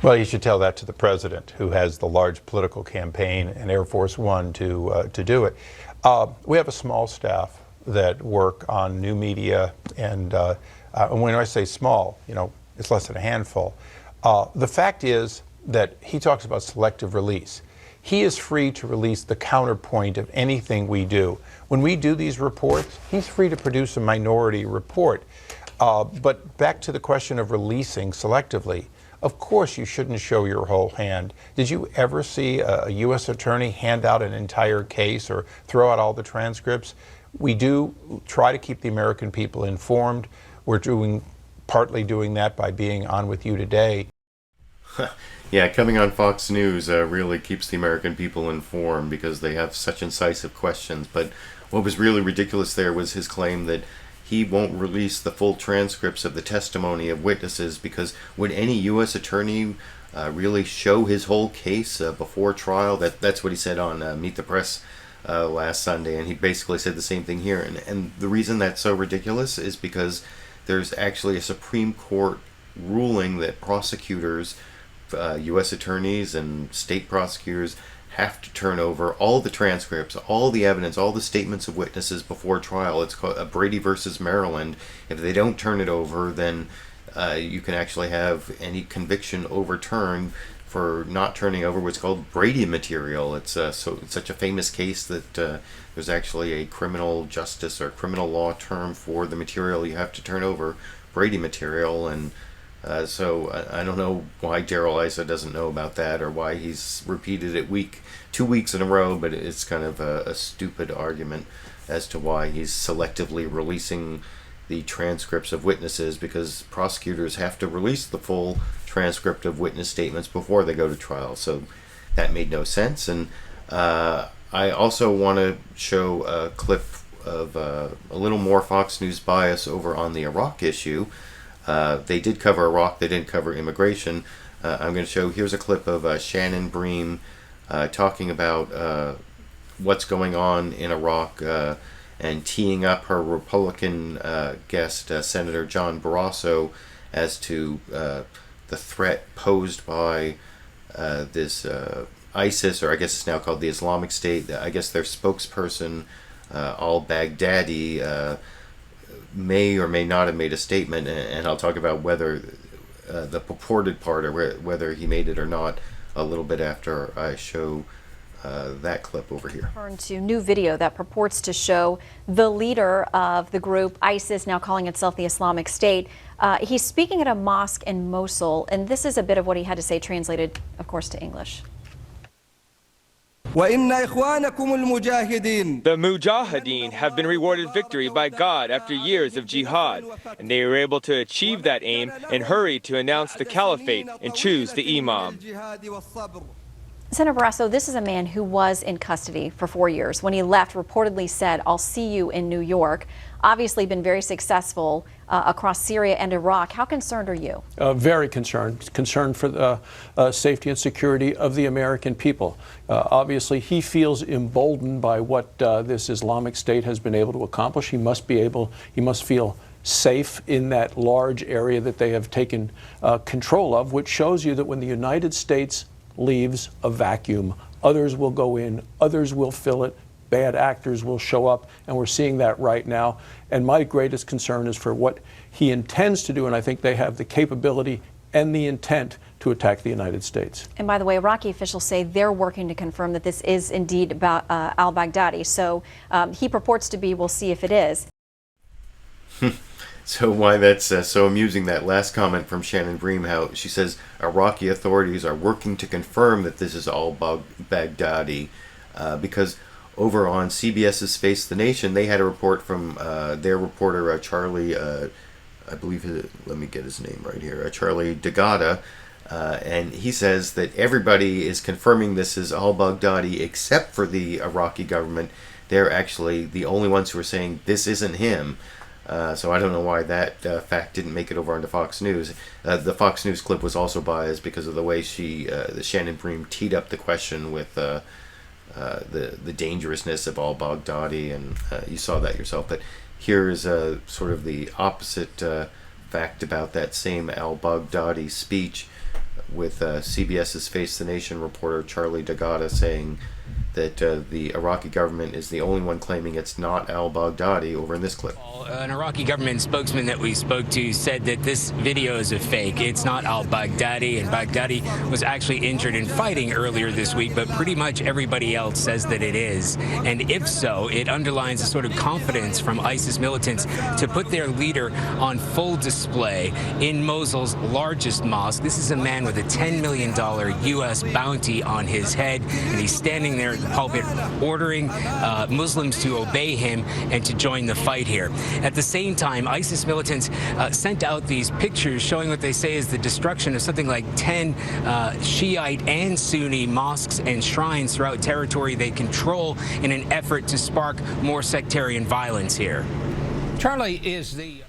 Well, you should tell that to the president, who has the large political campaign and Air Force One to do it. We have a small staff that work on new media, and when I say small, it's less than a handful. The fact is that he talks about selective release. He is free to release the counterpoint of anything we do. When we do these reports, he's free to produce a minority report. But back to the question of releasing selectively, of course you shouldn't show your whole hand. Did you ever see a U.S. attorney hand out an entire case or throw out all the transcripts? We do try to keep the American people informed. We're partly doing that by being on with you today. Yeah, coming on Fox News really keeps the American people informed because they have such incisive questions. But what was really ridiculous there was his claim that he won't release the full transcripts of the testimony of witnesses because would any U.S. attorney really show his whole case before trial? That's what he said on Meet the Press last Sunday, and he basically said the same thing here. And the reason that's so ridiculous is because there's actually a Supreme Court ruling that prosecutors, U.S. attorneys and state prosecutors, have to turn over all the transcripts, all the evidence, all the statements of witnesses before trial. It's called Brady versus Maryland. If they don't turn it over, then you can actually have any conviction overturned for not turning over what's called Brady material. It's such a famous case that there's actually a criminal justice or criminal law term for the material you have to turn over, Brady material, and so I don't know why Darrell Issa doesn't know about that or why he's repeated it 2 weeks in a row, but it's kind of a stupid argument as to why he's selectively releasing the transcripts of witnesses, because prosecutors have to release the full transcript of witness statements before they go to trial. So that made no sense. And I also want to show a clip of a little more Fox News bias over on the Iraq issue. They did cover Iraq, they didn't cover immigration. I'm going to show, here's a clip of Shannon Bream talking about what's going on in Iraq and teeing up her Republican guest, Senator John Barrasso, as to the threat posed by this ISIS, or I guess it's now called the Islamic State. I guess their spokesperson, al-Baghdadi, may or may not have made a statement, and I'll talk about whether the purported part, or whether he made it or not, a little bit after I show that clip over here. Turn to new video that purports to show the leader of the group ISIS, now calling itself the Islamic State. He's speaking at a mosque in Mosul, and this is a bit of what he had to say, translated, of course, to English. The Mujahideen have been rewarded victory by God after years of jihad, and they were able to achieve that aim and hurry to announce the caliphate and choose the imam. Senator Barrasso, this is a man who was in custody for 4 years. When he left, reportedly said, "I'll see you in New York." Obviously been very successful across Syria and Iraq. How concerned are you? Very concerned. Concerned for the safety and security of the American people. Obviously, he feels emboldened by what this Islamic State has been able to accomplish. He must feel safe in that large area that they have taken control of, which shows you that when the United States leaves a vacuum, others will go in, others will fill it, bad actors will show up, and we're seeing that right now. And my greatest concern is for what he intends to do, and I think they have the capability and the intent to attack the United States. And by the way, Iraqi officials say they're working to confirm that this is indeed about al-Baghdadi. So he purports to be, we'll see if it is. So why that's so amusing, that last comment from Shannon Bream, how she says Iraqi authorities are working to confirm that this is al-Baghdadi, because over on CBS's Face the Nation, they had a report from their reporter, Charlie, I believe, let me get his name right here, Charlie Dagada, and he says that everybody is confirming this is al-Baghdadi except for the Iraqi government. They're actually the only ones who are saying this isn't him. So I don't know why that fact didn't make it over onto Fox News. The Fox News clip was also biased because of the way Shannon Bream teed up the question with the dangerousness of al-Baghdadi, and you saw that yourself. But here's sort of the opposite fact about that same al-Baghdadi speech, with CBS's Face the Nation reporter Charlie Dagada saying that the Iraqi government is the only one claiming it's not al-Baghdadi over in this clip. An Iraqi government spokesman that we spoke to said that this video is a fake. It's not al-Baghdadi, and Baghdadi was actually injured in fighting earlier this week, but pretty much everybody else says that it is. And if so, it underlines a sort of confidence from ISIS militants to put their leader on full display in Mosul's largest mosque. This is a man with a $10 million U.S. bounty on his head, and he's standing there at the pulpit ordering Muslims to obey him and to join the fight here. At the same time, ISIS militants sent out these pictures showing what they say is the destruction of something like 10 Shiite and Sunni mosques and shrines throughout territory they control in an effort to spark more sectarian violence here. Charlie is the...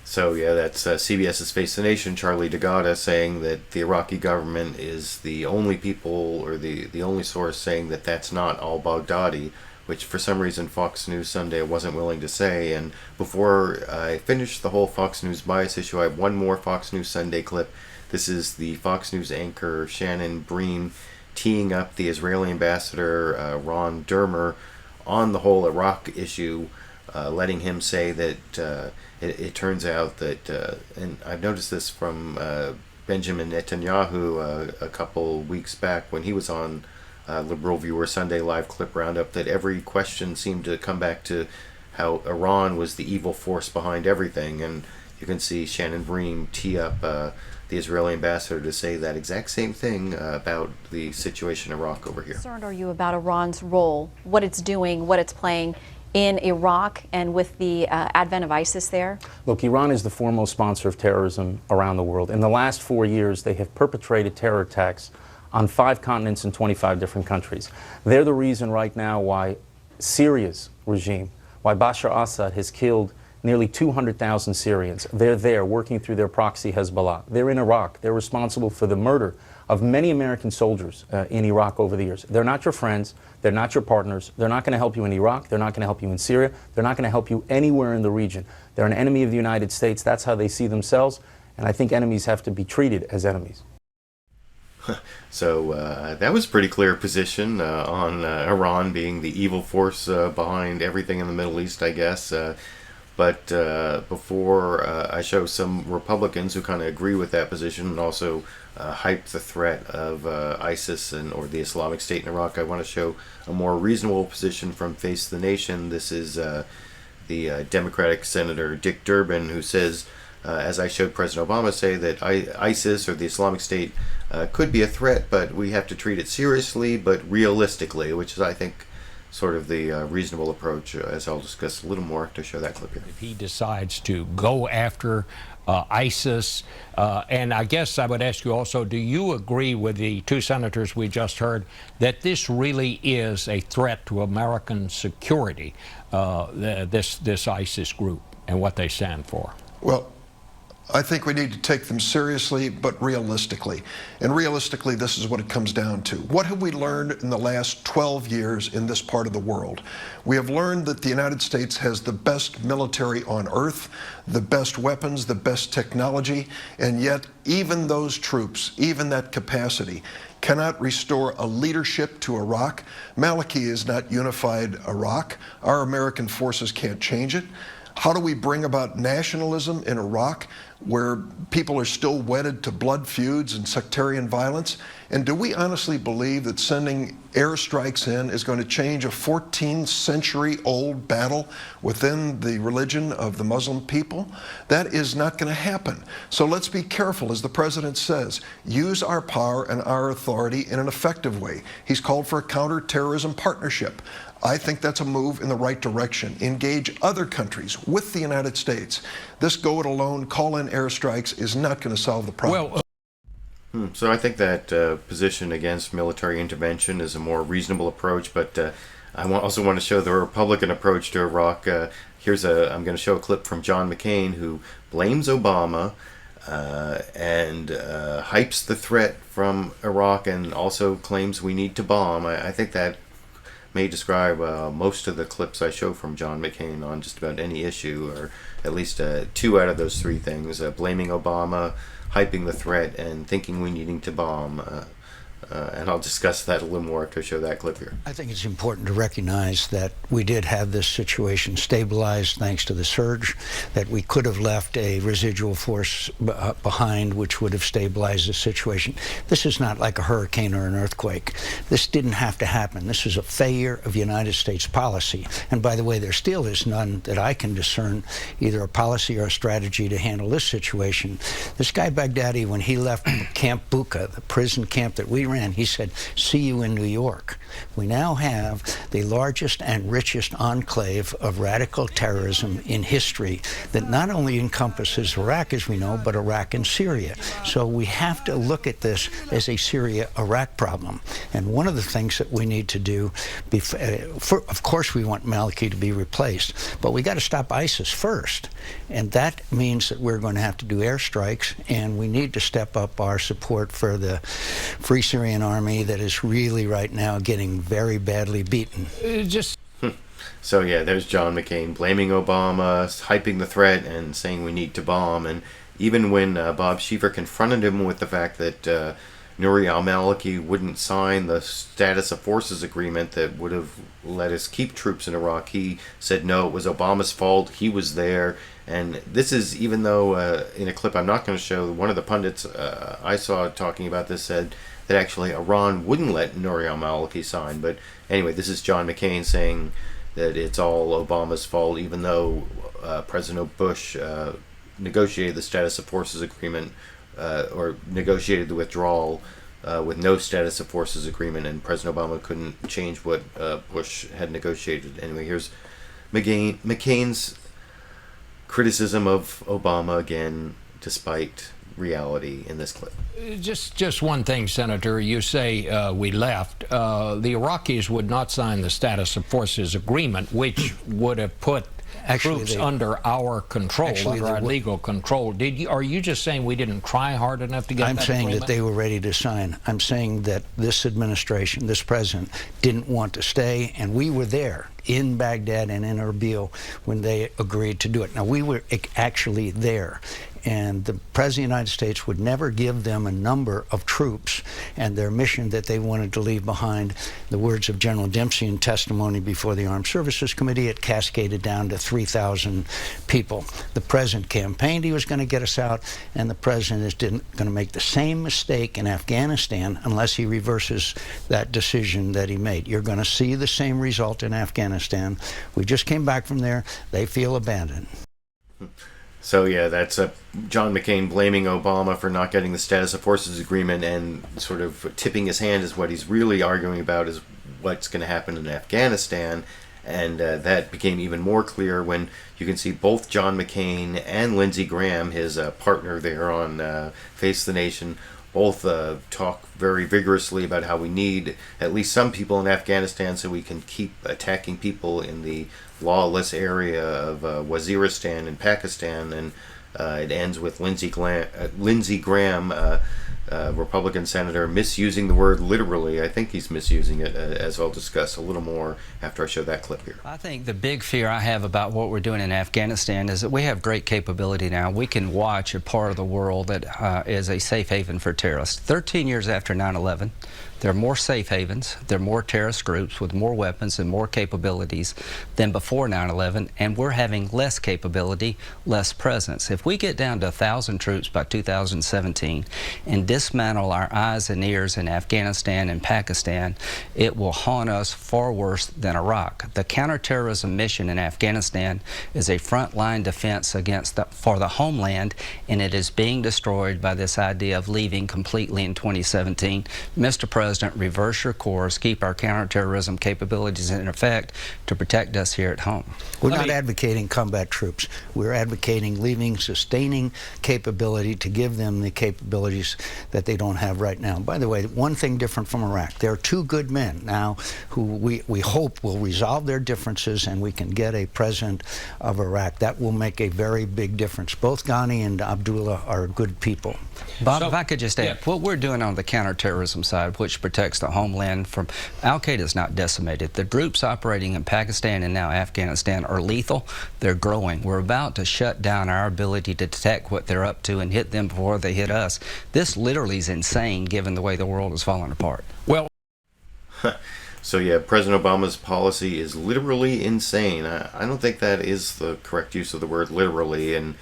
So yeah, that's CBS's Face the Nation, Charlie Dagada, saying that the Iraqi government is the only people, or the only source saying that that's not al-Baghdadi, which for some reason Fox News Sunday wasn't willing to say. And before I finish the whole Fox News bias issue, I have one more Fox News Sunday clip. This is the Fox News anchor Shannon Bream teeing up the Israeli ambassador Ron Dermer on the whole Iraq issue, letting him say that it turns out that, and I've noticed this from Benjamin Netanyahu a couple weeks back when he was on LiberalViewer Sunday Live Clip Roundup, that every question seemed to come back to how Iran was the evil force behind everything. And you can see Shannon Bream tee up the Israeli ambassador to say that exact same thing about the situation in Iraq over here. How concerned are you about Iran's role, what it's doing, what it's playing in Iraq and with the advent of ISIS there? Look, Iran is the foremost sponsor of terrorism around the world. In the last 4 years, they have perpetrated terror attacks on 5 continents and 25 different countries. They're the reason right now why Syria's regime, why Bashar Assad has killed nearly 200,000 Syrians. They're there working through their proxy Hezbollah. They're in Iraq. They're responsible for the murder of many American soldiers in Iraq over the years. They're not your friends. They're not your partners. They're not going to help you in Iraq. They're not going to help you in Syria. They're not going to help you anywhere in the region. They're an enemy of the United States. That's how they see themselves. And I think enemies have to be treated as enemies. So that was a pretty clear position on Iran being the evil force behind everything in the Middle East, I guess. But before I show some Republicans who kind of agree with that position and also hype the threat of ISIS or the Islamic State in Iraq, I want to show a more reasonable position from Face the Nation. This is the Democratic Senator Dick Durbin, who says, as I showed President Obama say, that ISIS or the Islamic State could be a threat, but we have to treat it seriously but realistically, which is, I think, sort of the reasonable approach, as I'll discuss a little more to show that clip here. If he decides to go after ISIS, and I guess I would ask you also, do you agree with the 2 senators we just heard that this really is a threat to American security, this ISIS group and what they stand for? Well, I think we need to take them seriously, but realistically. And realistically, this is what it comes down to. What have we learned in the last 12 years in this part of the world? We have learned that the United States has the best military on earth, the best weapons, the best technology, and yet even those troops, even that capacity, cannot restore a leadership to Iraq. Maliki is not unified Iraq. Our American forces can't change it. How do we bring about nationalism in Iraq, where people are still wedded to blood feuds and sectarian violence? And do we honestly believe that sending airstrikes in is going to change a 14th-century-old battle within the religion of the Muslim people? That is not going to happen. So let's be careful, as the president says, use our power and our authority in an effective way. He's called for a counterterrorism partnership. I think that's a move in the right direction. Engage other countries with the United States. This go it alone, call in airstrikes is not going to solve the problem. So I think that position against military intervention is a more reasonable approach, but I also want to show the Republican approach to Iraq. I'm going to show a clip from John McCain, who blames Obama and hypes the threat from Iraq and also claims we need to bomb. I think that may describe most of the clips I show from John McCain on just about any issue, or at least 2 out of those 3 things: blaming Obama, hyping the threat, and thinking we needing to bomb. And I'll discuss that a little more to show that clip here. I think it's important to recognize that we did have this situation stabilized thanks to the surge, that we could have left a residual force behind which would have stabilized the situation. This is not like a hurricane or an earthquake. This didn't have to happen. This is a failure of United States policy. And by the way, there still is none that I can discern, either a policy or a strategy to handle this situation. This guy Baghdadi, when he left Camp Bucca, the prison camp that we ran, he said, "See you in New York." We now have the largest and richest enclave of radical terrorism in history that not only encompasses Iraq, as we know, but Iraq and Syria. So we have to look at this as a Syria-Iraq problem. And one of the things that we need to do, of course we want Maliki to be replaced, but we got to stop ISIS first. And that means that we're going to have to do airstrikes, and we need to step up our support for the Free Syrian Army that is really right now getting very badly beaten. So yeah, there's John McCain blaming Obama, hyping the threat, and saying we need to bomb. And even when Bob Schieffer confronted him with the fact that Nouri al-Maliki wouldn't sign the status of forces agreement that would have let us keep troops in Iraq, he said no, it was Obama's fault, he was there. And this is, even though in a clip I'm not going to show, one of the pundits I saw talking about this said that actually Iran wouldn't let Nouri al-Maliki sign. But anyway, this is John McCain saying that it's all Obama's fault, even though President Bush negotiated the status of forces agreement, or negotiated the withdrawal with no status of forces agreement, and President Obama couldn't change what Bush had negotiated. Anyway, here's McCain's criticism of Obama again, despite reality in this clip. Just one thing, Senator. You say we left. The Iraqis would not sign the Status of Forces Agreement, which would have put troops under our control, under our legal control. Are you just saying we didn't try hard enough to get that agreement? I'm saying that they were ready to sign. I'm saying that this administration, this president, didn't want to stay, and we were there in Baghdad and in Erbil when they agreed to do it. Now, we were actually there, and the President of the United States would never give them a number of troops and their mission that they wanted to leave behind. The words of General Dempsey in testimony before the Armed Services Committee, it cascaded down to 3,000 people. The President campaigned he was going to get us out, and the President is going to make the same mistake in Afghanistan unless he reverses that decision that he made. You're going to see the same result in Afghanistan. We just came back from there. They feel abandoned. So yeah, that's John McCain blaming Obama for not getting the Status of Forces Agreement, and sort of tipping his hand is what he's really arguing about is what's going to happen in Afghanistan. And that became even more clear when you can see both John McCain and Lindsey Graham, his partner there on Face the Nation, both talk very vigorously about how we need at least some people in Afghanistan so we can keep attacking people in the lawless area of Waziristan in Pakistan. And it ends with Lindsey Graham, Republican senator, misusing the word literally. I think he's misusing it, as I'll discuss a little more after I show that clip here. I think the big fear I have about what we're doing in Afghanistan is that we have great capability now. We can watch a part of the world that is a safe haven for terrorists. 13 years after 9/11, there are more safe havens, there are more terrorist groups with more weapons and more capabilities than before 9/11, and we're having less capability, less presence. If we get down to 1,000 troops by 2017 and dismantle our eyes and ears in Afghanistan and Pakistan, it will haunt us far worse than Iraq. The counterterrorism mission in Afghanistan is a frontline defense for the homeland, and it is being destroyed by this idea of leaving completely in 2017. Mr. President, reverse your course, keep our counterterrorism capabilities in effect to protect us here at home. We're not advocating combat troops. We're advocating leaving sustaining capability to give them the capabilities that they don't have right now. By the way, one thing different from Iraq, there are two good men now who we hope will resolve their differences and we can get a president of Iraq. That will make a very big difference. Both Ghani and Abdullah are good people. Bob, if I could just add, what we're doing on the counterterrorism side, which protects the homeland from Al-Qaeda, is not decimated. The groups operating in Pakistan and now Afghanistan are lethal. They're growing. We're about to shut down our ability to detect what they're up to and hit them before they hit us. This literally is insane given the way the world is falling apart. Well, so yeah, President Obama's policy is literally insane. I don't think that is the correct use of the word literally, and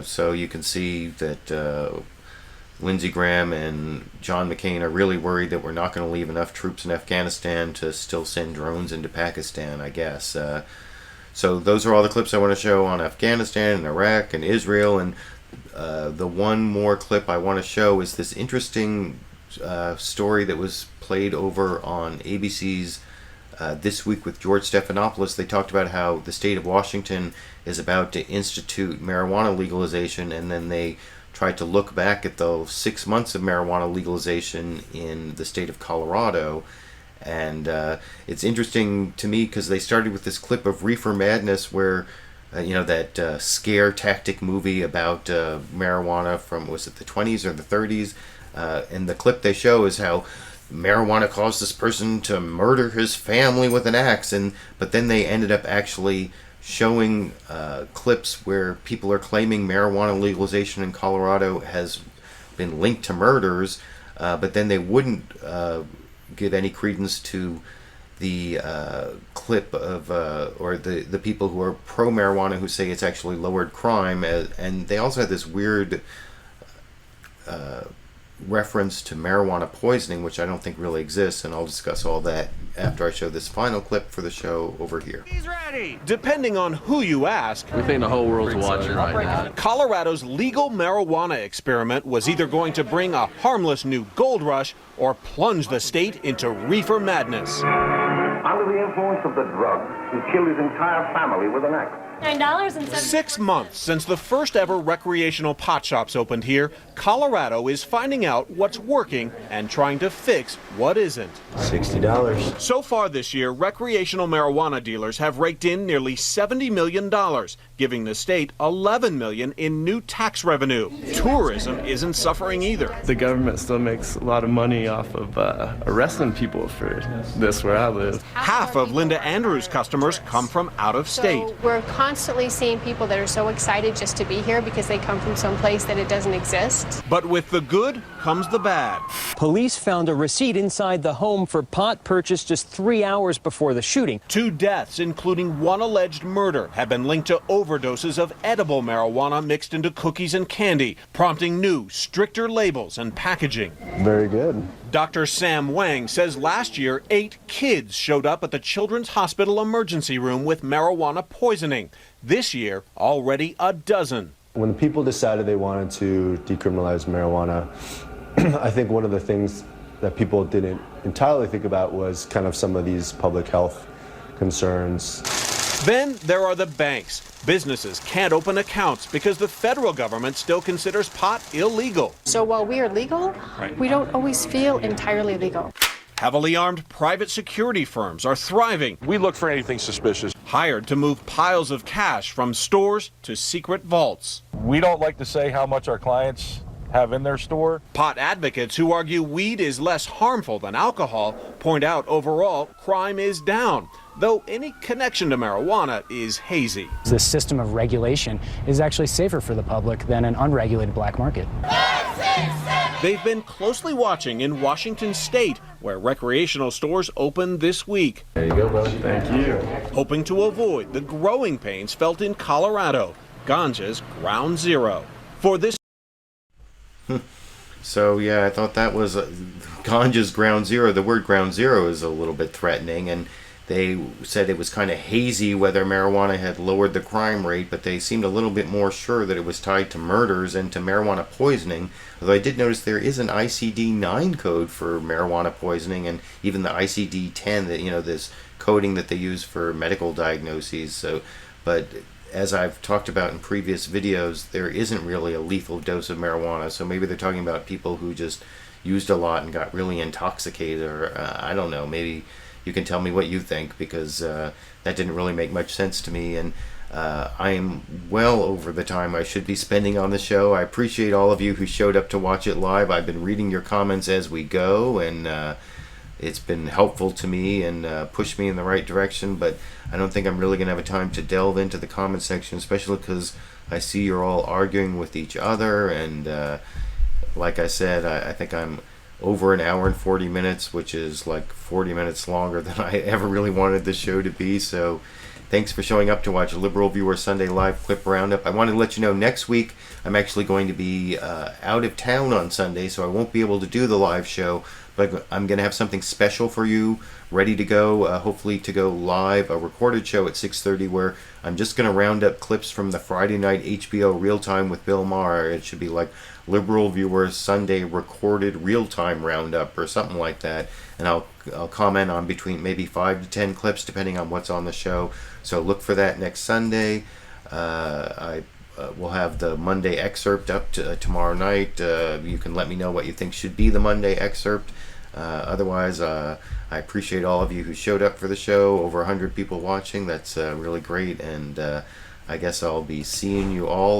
so you can see that Lindsey Graham and John McCain are really worried that we're not going to leave enough troops in Afghanistan to still send drones into Pakistan, I guess. So those are all the clips I want to show on Afghanistan and Iraq and Israel. And the one more clip I want to show is this interesting story that was played over on ABC's This Week with George Stephanopoulos. They talked about how the state of Washington is about to institute marijuana legalization, and then they tried to look back at those 6 months of marijuana legalization in the state of Colorado. And it's interesting to me because they started with this clip of Reefer Madness where, that scare tactic movie about marijuana from, was it the 20s or the 30s? And the clip they show is how marijuana caused this person to murder his family with an axe. But then they ended up actually showing clips where people are claiming marijuana legalization in Colorado has been linked to murders, but then they wouldn't give any credence to the clip of or the people who are pro-marijuana who say it's actually lowered crime. And they also had this weird reference to marijuana poisoning, which I don't think really exists, and I'll discuss all that after I show this final clip for the show over here. He's ready! Depending on who you ask, we think the whole world's watching right now. Colorado's legal marijuana experiment was either going to bring a harmless new gold rush or plunge the state into reefer madness. under the influence of the drug, he killed his entire family with an axe. $9.07. 6 months since the first ever recreational pot shops opened here, Colorado is finding out what's working and trying to fix what isn't. $60. So far this year, recreational marijuana dealers have raked in nearly $70 million, giving the state $11 million in new tax revenue. Tourism isn't suffering either. The government still makes a lot of money off of arresting people for this where I live. Half of Linda Andrews' customers come from out of state. So we're constantly seeing people that are so excited just to be here because they come from some place that it doesn't exist. But with the good comes the bad. Police found a receipt inside the home for pot purchased just 3 hours before the shooting. 2 deaths, including one alleged murder, have been linked to overdoses of edible marijuana mixed into cookies and candy, prompting new, stricter labels and packaging. Very good. Dr. Sam Wang says last year 8 kids showed up at the Children's Hospital emergency room with marijuana poisoning. This year, already a dozen. When the people decided they wanted to decriminalize marijuana, I think one of the things that people didn't entirely think about was kind of some of these public health concerns. Then there are the banks. Businesses can't open accounts because the federal government still considers pot illegal. So while we are legal, we don't always feel entirely legal. Heavily armed private security firms are thriving. We look for anything suspicious. Hired to move piles of cash from stores to secret vaults. We don't like to say how much our clients have in their store. Pot advocates who argue weed is less harmful than alcohol point out overall crime is down, though any connection to marijuana is hazy. This system of regulation is actually safer for the public than an unregulated black market. They've been closely watching in Washington State, where recreational stores open this week. There you go, bro. Thank you. Hoping to avoid the growing pains felt in Colorado, ganja's ground zero. For this. So yeah, I thought that was ganja's ground zero. The word ground zero is a little bit threatening, and they said it was kind of hazy whether marijuana had lowered the crime rate, but they seemed a little bit more sure that it was tied to murders and to marijuana poisoning. Although I did notice there is an ICD-9 code for marijuana poisoning, and even the ICD-10, that, you know, this coding that they use for medical diagnoses. So, but as I've talked about in previous videos, there isn't really a lethal dose of marijuana. So maybe they're talking about people who just used a lot and got really intoxicated, or I don't know, maybe you can tell me what you think, because that didn't really make much sense to me. And I am well over the time I should be spending on the show. I appreciate all of you who showed up to watch it live. I've been reading your comments as we go, and it's been helpful to me and pushed me in the right direction, but I don't think I'm really going to have a time to delve into the comment section, especially because I see you're all arguing with each other, and like I said, I think I'm over an hour and 40 minutes, which is like 40 minutes longer than I ever really wanted the show to be. So thanks for showing up to watch Liberal Viewer Sunday Live Clip Roundup. I wanted to let you know next week I'm actually going to be out of town on Sunday, so I won't be able to do the live show, but I'm going to have something special for you ready to go, hopefully to go live, a recorded show at 6:30, where I'm just going to round up clips from the Friday night HBO Real Time with Bill Maher. It should be like Liberal Viewer Sunday recorded real-time roundup or something like that, and I'll comment on between maybe 5 to 10 clips depending on what's on the show. So look for that next Sunday. I will have the Monday excerpt up to tomorrow night. You can let me know what you think should be the Monday excerpt. Otherwise, I appreciate all of you who showed up for the show. Over 100 people watching. That's really great, and I guess I'll be seeing you all